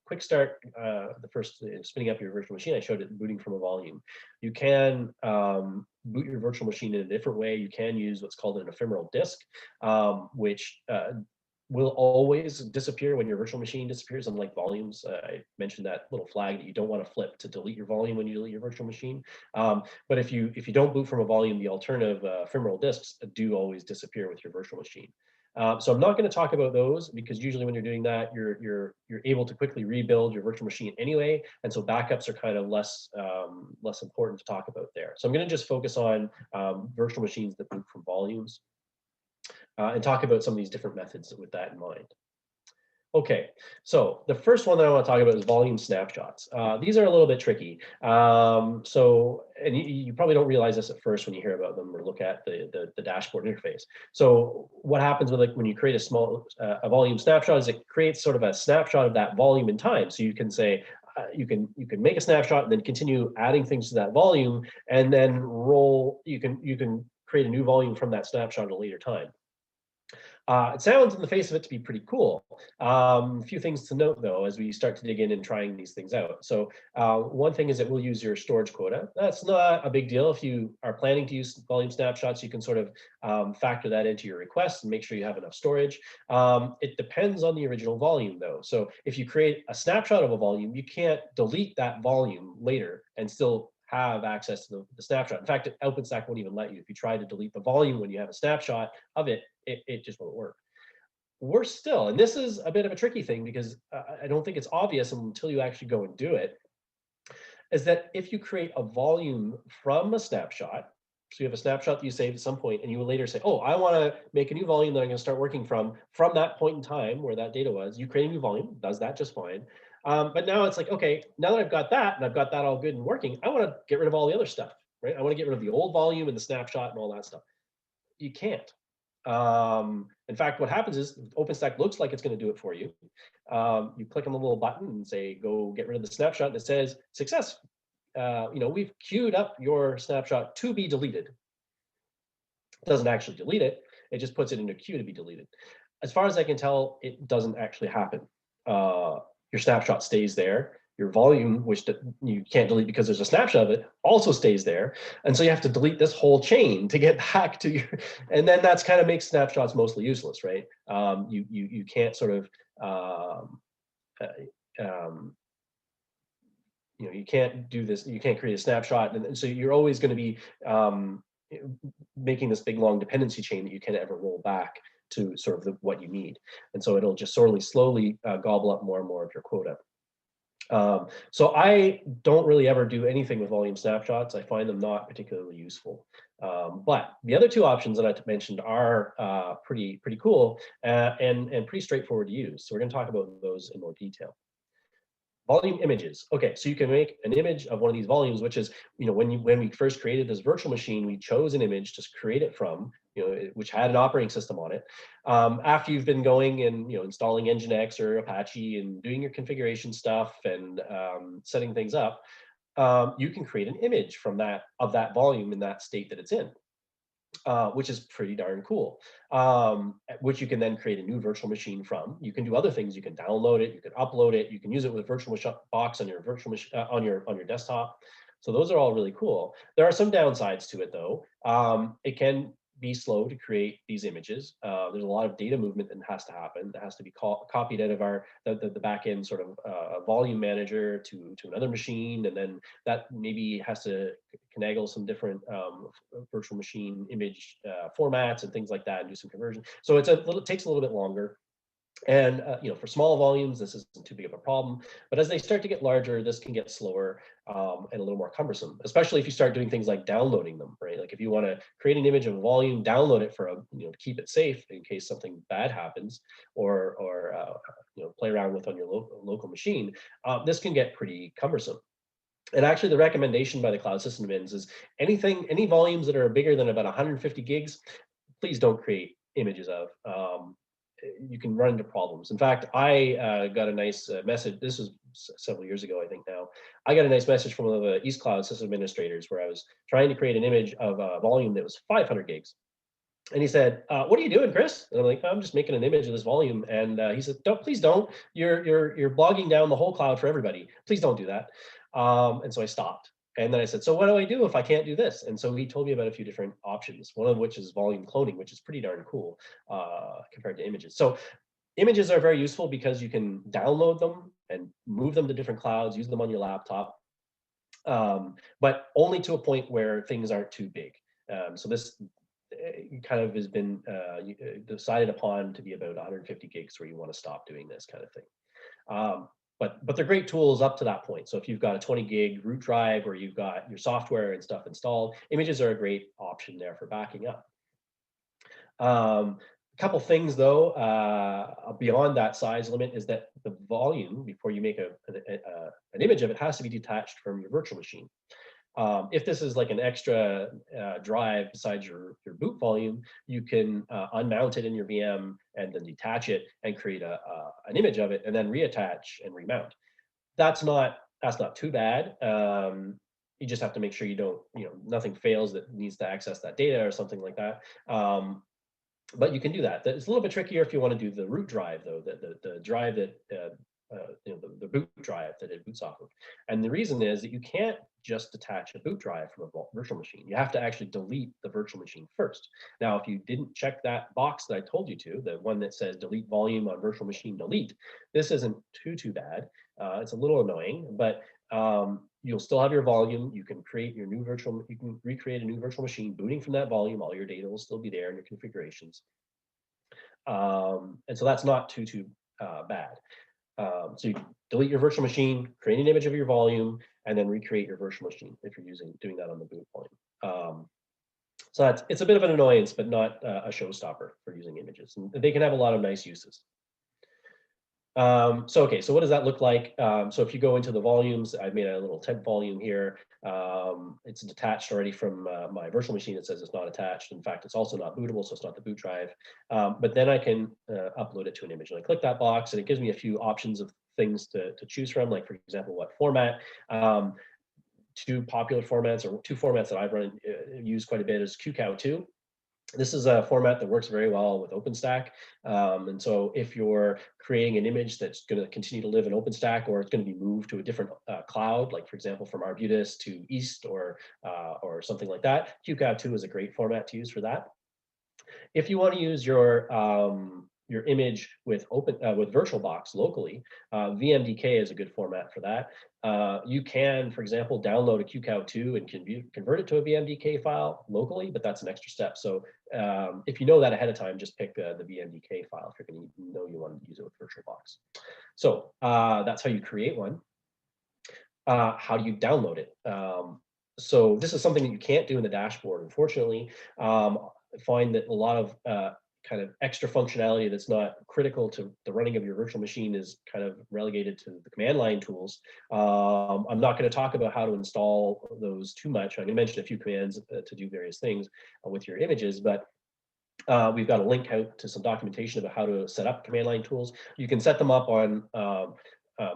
quick start, the first spinning up your virtual machine. I showed it booting from a volume. You can boot your virtual machine in a different way. You can use what's called an ephemeral disk, which will always disappear when your virtual machine disappears, unlike volumes. I mentioned that little flag that you don't want to flip to delete your volume when you delete your virtual machine. But if you don't boot from a volume, the alternative ephemeral disks do always disappear with your virtual machine. So I'm not going to talk about those because usually when you're doing that, you're able to quickly rebuild your virtual machine anyway, and so backups are kind of less important to talk about there. So I'm going to just focus on virtual machines that boot from volumes. And talk about some of these different methods with that in mind. Okay, so the first one that I want to talk about is volume snapshots. These are a little bit tricky. And you probably don't realize this at first when you hear about them or look at the dashboard interface. So what happens with when you create a volume snapshot is it creates sort of a snapshot of that volume in time. So you can say, you can make a snapshot and then continue adding things to that volume, and then you can create a new volume from that snapshot at a later time. It sounds in the face of it to be pretty cool. A few things to note though, as we start to dig in and trying these things out. So one thing is it will use your storage quota. That's not a big deal. If you are planning to use volume snapshots, you can sort of factor that into your request and make sure you have enough storage. It depends on the original volume though. So if you create a snapshot of a volume, you can't delete that volume later and still have access to the snapshot. In fact, OpenStack won't even let you. If you try to delete the volume when you have a snapshot of it, it just won't work. Worse still, and this is a bit of a tricky thing because I don't think it's obvious until you actually go and do it, is that if you create a volume from a snapshot, so you have a snapshot that you saved at some point, and you will later say, oh, I want to make a new volume that I'm going to start working from that point in time where that data was, you create a new volume, does that just fine. But now it's like, okay, now that I've got that and I've got that all good and working, I want to get rid of all the other stuff, right? I want to get rid of the old volume and the snapshot and all that stuff. You can't. In fact, what happens is OpenStack looks like it's going to do it for you. You click on the little button and say, go get rid of the snapshot, and it says, success. We've queued up your snapshot to be deleted. It doesn't actually delete it. It just puts it in a queue to be deleted. As far as I can tell, it doesn't actually happen. Your snapshot stays there. Your volume, which you can't delete because there's a snapshot of it, also stays there. And so you have to delete this whole chain to get back to your, and then that's kind of makes snapshots mostly useless, right? You can't sort of, you can't do this, you can't create a snapshot. And so you're always going to be making this big long dependency chain that you can't ever roll back to sort of what you need. And so it'll just slowly gobble up more and more of your quota. So I don't really ever do anything with volume snapshots. I find them not particularly useful. But the other two options that I mentioned are pretty cool and pretty straightforward to use. So we're going to talk about those in more detail. Volume images. Okay, so you can make an image of one of these volumes, which is, when we first created this virtual machine, we chose an image to create it from, which had an operating system on it. After you've been going and installing Nginx or Apache and doing your configuration stuff and setting things up, you can create an image of that volume in that state that it's in. Which is pretty darn cool, which you can then create a new virtual machine from. You can do other things. You can download it, you can upload it, you can use it with VirtualBox on your virtual machine on your desktop. So those are all really cool. There are some downsides to it though. It can be slow to create these images. There's a lot of data movement that has to happen. That has to be copied out of the backend sort of volume manager to another machine, and then that maybe has to finagle some different virtual machine image formats and things like that, and do some conversion. So it takes a little bit longer. And for small volumes, this isn't too big of a problem. But as they start to get larger, this can get slower and a little more cumbersome, especially if you start doing things like downloading them, right? Like if you want to create an image of a volume, download it for to keep it safe in case something bad happens, or play around with on your local machine. This can get pretty cumbersome. And actually, the recommendation by the cloud system admins is any volumes that are bigger than about 150 gigs, please don't create images of. You can run into problems. In fact, I got a nice message. This was several years ago, I think now. I got a nice message from one of the East Cloud system administrators where I was trying to create an image of a volume that was 500 gigs. And he said, "What are you doing, Chris?" And I'm like, "I'm just making an image of this volume." And he said, "Don't, please don't. You're bogging down the whole cloud for everybody. Please don't do that." And so I stopped. And then I said, "So what do I do if I can't do this?" And so he told me about a few different options, one of which is volume cloning, which is pretty darn cool compared to images. So images are very useful because you can download them and move them to different clouds, use them on your laptop, but only to a point where things aren't too big. So this kind of has been decided upon to be about 150 gigs where you want to stop doing this kind of thing. But they're great tools up to that point. So if you've got a 20 gig root drive or you've got your software and stuff installed, images are a great option there for backing up. A couple things though, beyond that size limit is that the volume, before you make an image of it, has to be detached from your virtual machine. If this is like an extra drive besides your boot volume, you can unmount it in your VM and then detach it and create an image of it and then reattach and remount. That's not too bad. You just have to make sure you don't, nothing fails that needs to access that data or something like that. But you can do that. It's a little bit trickier if you want to do the root drive, though, the drive that the boot drive that it boots off of. And the reason is that you can't just detach a boot drive from a virtual machine. You have to actually delete the virtual machine first. Now, if you didn't check that box that I told you to, the one that says delete volume on virtual machine delete, this isn't too bad. It's a little annoying, but you'll still have your volume. You can create your new you can recreate a new virtual machine booting from that volume. All your data will still be there in your configurations. And so that's not too bad. So you delete your virtual machine, create an image of your volume, and then recreate your virtual machine if you're doing that on the boot volume. So it's a bit of an annoyance, but not a showstopper for using images. And they can have a lot of nice uses. So what does that look like? So if you go into the volumes, I've made a little temp volume here. It's detached already from my virtual machine. It says it's not attached. In fact, it's also not bootable, so it's not the boot drive. But then I can upload it to an image. And I click that box, and it gives me a few options of things to choose from, like, for example, what format. Two popular formats, or two formats that I've used quite a bit, is QCOW2. This is a format that works very well with OpenStack. And so if you're creating an image that's going to continue to live in OpenStack, or it's going to be moved to a different cloud, like, for example, from Arbutus to East or something like that, QCOW2 is a great format to use for that. If you want to use your image with VirtualBox locally, VMDK is a good format for that. You can, for example, download a QCOW2 and convert it to a VMDK file locally, but that's an extra step. So if you know that ahead of time, just pick the VMDK file if you're going to know you want to use it with VirtualBox. So that's how you create one. How do you download it? So this is something that you can't do in the dashboard, unfortunately. I find that a lot of kind of extra functionality that's not critical to the running of your virtual machine is kind of relegated to the command line tools. I'm not going to talk about how to install those too much. I'm going to mention a few commands to do various things with your images, but we've got a link out to some documentation about how to set up command line tools. You can set them up on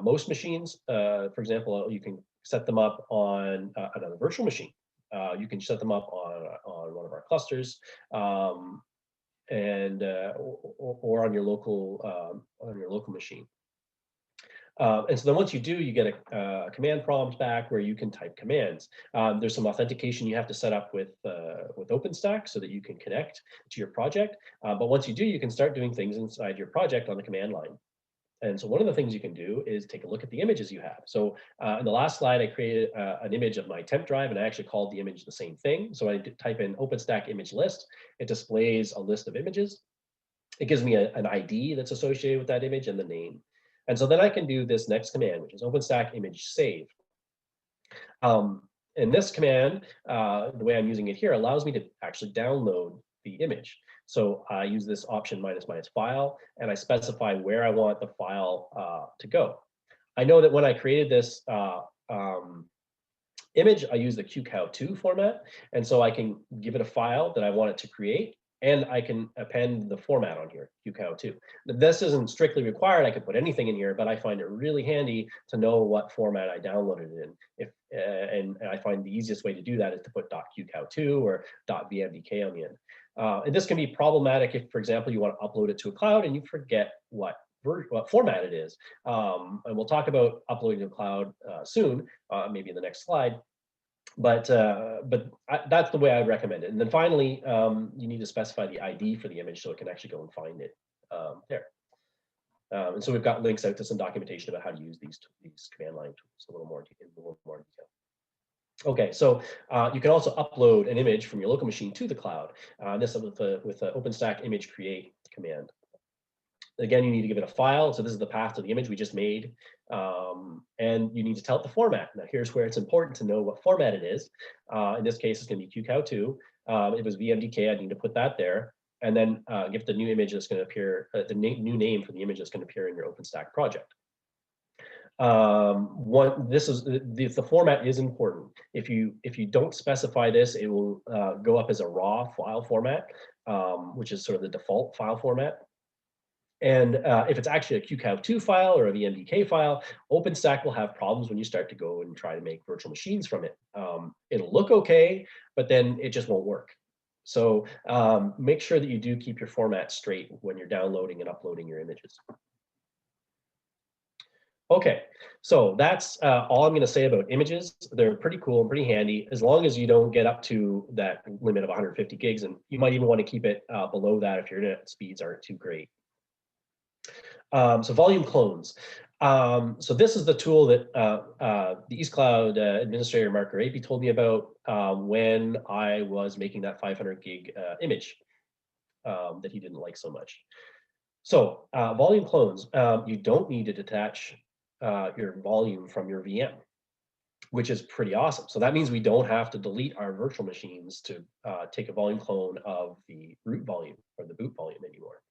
most machines. For example, you can set them up on another virtual machine. You can set them up on one of our clusters. And or on your local machine. And so then once you do, you get a command prompt back where you can type commands. There's some authentication you have to set up with OpenStack so that you can connect to your project. But once you do, you can start doing things inside your project on the command line. And so one of the things you can do is take a look at the images you have. So in the last slide, I created an image of my temp drive, and I actually called the image the same thing. So I type in OpenStack image list. It displays a list of images. It gives me an ID that's associated with that image and the name. And so then I can do this next command, which is OpenStack image save. And this command, the way I'm using it here, allows me to actually download the image. So I use this option -- file, and I specify where I want the file to go. I know that when I created this image, I use the QCOW2 format, and so I can give it a file that I want it to create, and I can append the format on here, QCOW2. This isn't strictly required. I could put anything in here, but I find it really handy to know what format I downloaded it in. And I find the easiest way to do that is to put .QCOW2 or .vmdk on the end. And this can be problematic if, for example, you want to upload it to a cloud and you forget what format it is. And we'll talk about uploading to the cloud soon, maybe in the next slide. But that's the way I would recommend it. And then finally, you need to specify the ID for the image so it can actually go and find it there. And so we've got links out to some documentation about how to use these command line tools in a little more detail. Okay, so you can also upload an image from your local machine to the cloud. This with the OpenStack image create command. Again, you need to give it a file. So this is the path to the image we just made. And you need to tell it the format. Now, here's where it's important to know what format it is. In this case, it's going to be QCOW2. It was VMDK. I need to put that there. And then give the new image that's going to appear, the new name for the image that's going to appear in your OpenStack project. The format is important. If you don't specify this, it will go up as a raw file format, which is sort of the default file format. And if it's actually a QCOW2 file or a VMDK file, OpenStack will have problems when you start to go and try to make virtual machines from it. It'll look okay, but then it just won't work. So make sure that you do keep your format straight when you're downloading and uploading your images. Okay, so that's all I'm going to say about images. They're pretty cool and pretty handy, as long as you don't get up to that limit of 150 gigs, and you might even want to keep it below that if your internet speeds aren't too great. So volume clones. So this is the tool that the East Cloud administrator, Mark Robbie, told me about when I was making that 500 gig image that he didn't like so much. So volume clones, you don't need to detach your volume from your VM, which is pretty awesome. So that means we don't have to delete our virtual machines to take a volume clone of the root volume or the boot volume anymore.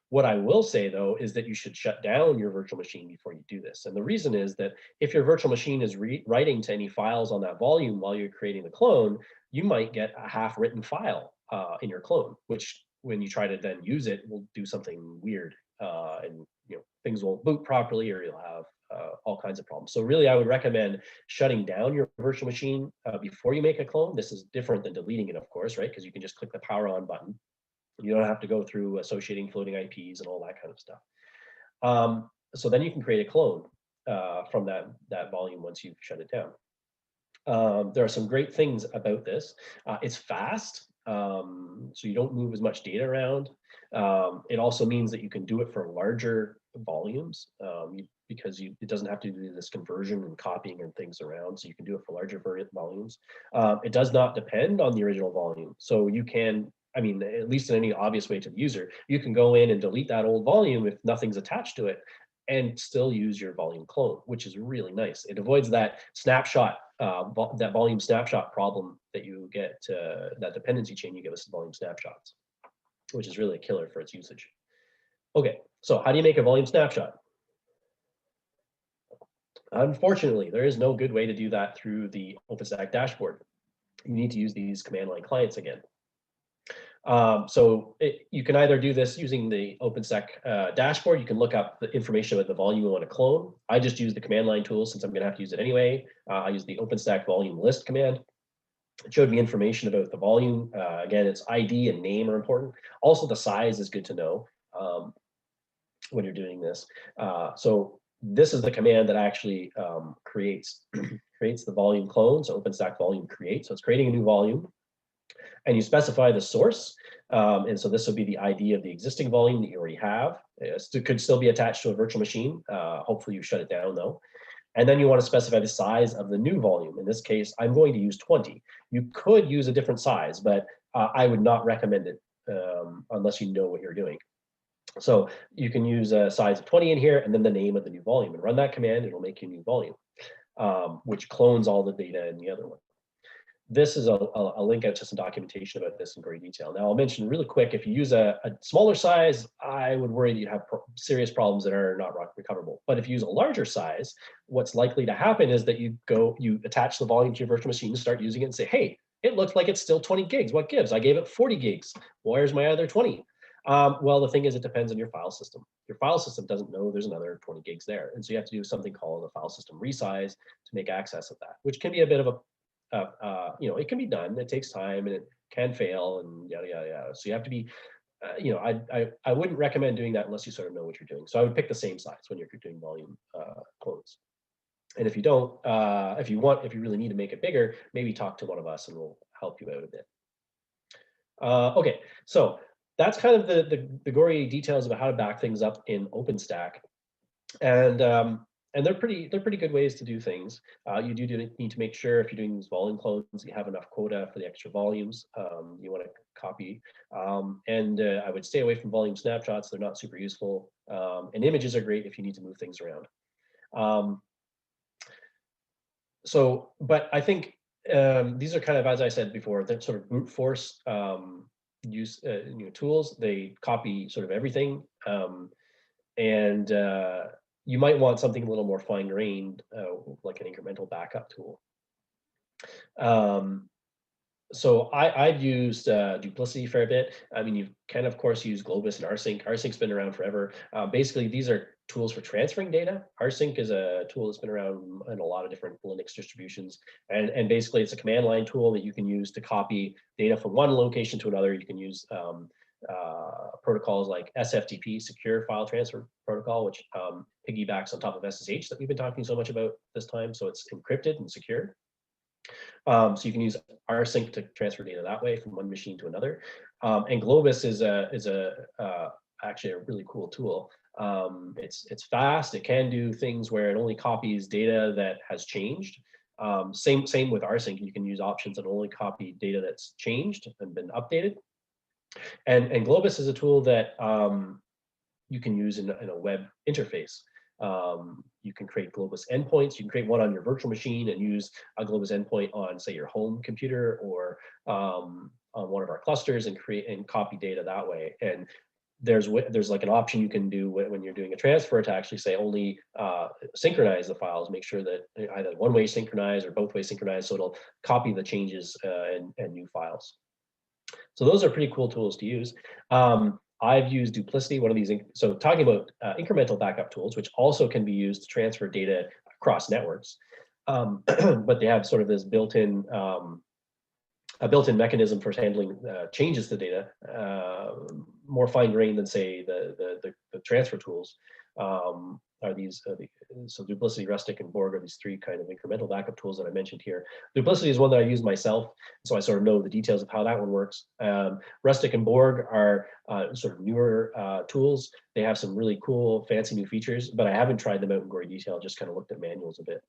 What I will say, though, is that you should shut down your virtual machine before you do this. And the reason is that if your virtual machine is writing to any files on that volume while you're creating the clone, you might get a half-written file in your clone, which when you try to then use it, will do something weird. And things won't boot properly, or you'll have all kinds of problems. So really, I would recommend shutting down your virtual machine before you make a clone. This is different than deleting it, of course, right? Because you can just click the power on button. You don't have to go through associating floating IPs and all that kind of stuff. So then you can create a clone from that volume once you've shut it down. There are some great things about this. It's fast, so you don't move as much data around. It also means that you can do it for larger volumes because it doesn't have to do this conversion and copying and things around. So you can do it for larger volumes. It does not depend on the original volume. So you can, at least in any obvious way to the user, you can go in and delete that old volume if nothing's attached to it and still use your volume clone, which is really nice. It avoids that snapshot, that volume snapshot problem that you get, that dependency chain you get with volume snapshots, which is really a killer for its usage. Okay, so how do you make a volume snapshot? Unfortunately, there is no good way to do that through the OpenStack dashboard. You need to use these command line clients again. You can either do this using the OpenStack dashboard. You can look up the information about the volume you want to clone. I just use the command line tool since I'm going to have to use it anyway. I use the OpenStack volume list command. It showed me information about the volume. Again, its ID and name are important. Also, the size is good to know when you're doing this. So this is the command that actually creates the volume clone. So OpenStack volume create. So it's creating a new volume. And you specify the source. And so this will be the ID of the existing volume that you already have. It could still be attached to a virtual machine. Hopefully you shut it down though. And then you want to specify the size of the new volume. In this case, I'm going to use 20. You could use a different size, but I would not recommend it unless you know what you're doing. So you can use a size of 20 in here and then the name of the new volume and run that command. It'll make you a new volume, which clones all the data in the other one. This is a link out to some documentation about this in great detail. Now I'll mention really quick, if you use a smaller size, I would worry that you'd have serious problems that are not recoverable. But if you use a larger size, what's likely to happen is that you attach the volume to your virtual machine, start using it and say, hey, it looks like it's still 20 gigs. What gives? I gave it 40 gigs. Where's my other 20? Well, the thing is, it depends on your file system. Your file system doesn't know there's another 20 gigs there. And so you have to do something called a file system resize to make access of that, which can be a bit of a it can be done. It takes time and it can fail and yada, yada, yada. So you have to be, I wouldn't recommend doing that unless you sort of know what you're doing. So I would pick the same size when you're doing volume clones. And if you don't, if you really need to make it bigger, maybe talk to one of us and we'll help you out a bit. Okay, so that's kind of the gory details about how to back things up in OpenStack. And they're pretty good ways to do things. You do need to make sure if you're doing these volume clones, you have enough quota for the extra volumes you want to copy. I would stay away from volume snapshots. They're not super useful. And images are great if you need to move things around. But I think these are kind of, as I said before, they're sort of brute force use tools. They copy sort of everything. You might want something a little more fine-grained, like an incremental backup tool. So I've used Duplicity a fair bit. I mean, you can, of course, use Globus and rsync. Rsync been around forever. Basically, these are tools for transferring data. rsync is a tool that's been around in a lot of different Linux distributions. And basically, it's a command line tool that you can use to copy data from one location to another. You can use protocols like SFTP, Secure File Transfer Protocol, which piggybacks on top of SSH that we've been talking so much about this time. So it's encrypted and secure. So you can use rsync to transfer data that way from one machine to another. And Globus is actually a really cool tool. It's fast. It can do things where it only copies data that has changed. Same with rsync. You can use options that only copy data that's changed and been updated. And Globus is a tool that you can use in a web interface. You can create Globus endpoints. You can create one on your virtual machine and use a Globus endpoint on, say, your home computer or on one of our clusters and create and copy data that way. And there's like an option you can do when you're doing a transfer to actually say only synchronize the files, make sure that either one-way synchronize or both-way synchronize, so it'll copy the changes and new files. So those are pretty cool tools to use. I've used Duplicity, one of these. So talking about incremental backup tools, which also can be used to transfer data across networks, but they have sort of this built-in mechanism for handling changes to data, more fine-grained than, say, the transfer tools. Are these so Duplicity, Rustic, and Borg are these three kind of incremental backup tools that I mentioned here. Duplicity is one that I use myself, so I sort of know the details of how that one works. Rustic and Borg are sort of newer tools. They have some really cool, fancy new features, but I haven't tried them out in gory detail. Just kind of looked at manuals a bit.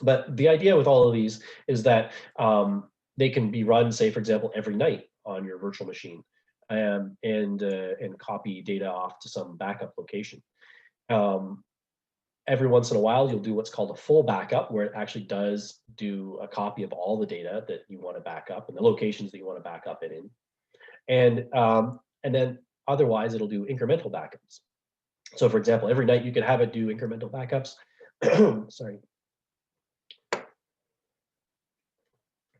But the idea with all of these is that they can be run, say, for example, every night on your virtual machine, and copy data off to some backup location. Every once in a while, you'll do what's called a full backup, where it actually does do a copy of all the data that you want to back up and the locations that you want to back up it in. And then otherwise, it'll do incremental backups. So for example, every night you could have it do incremental backups. Sorry.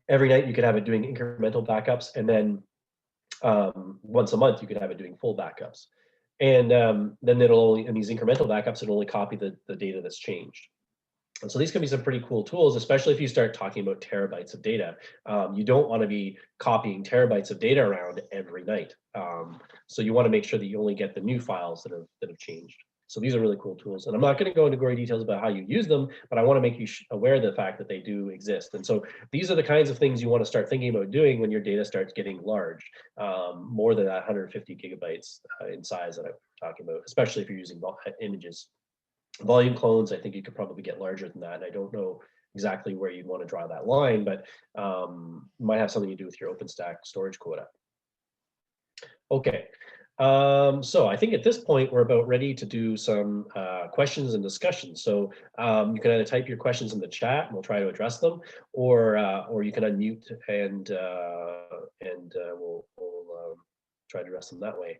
Every night you could have it doing incremental backups, and then once a month you could have it doing full backups. And then it'll only, in these incremental backups, it'll only copy the data that's changed. And so these can be some pretty cool tools, especially if you start talking about terabytes of data. You don't want to be copying terabytes of data around every night. So you want to make sure that you only get the new files that have changed. So these are really cool tools. And I'm not going to go into gory details about how you use them, but I want to make you aware of the fact that they do exist. And so these are the kinds of things you want to start thinking about doing when your data starts getting large, more than that 150 gigabytes in size that I'm talking about, especially if you're using images. Volume clones, I think you could probably get larger than that. And I don't know exactly where you'd want to draw that line, but might have something to do with your OpenStack storage quota. Okay. So I think at this point, we're about ready to do some questions and discussions. So you can either type your questions in the chat and we'll try to address them, or you can unmute and we'll try to address them that way.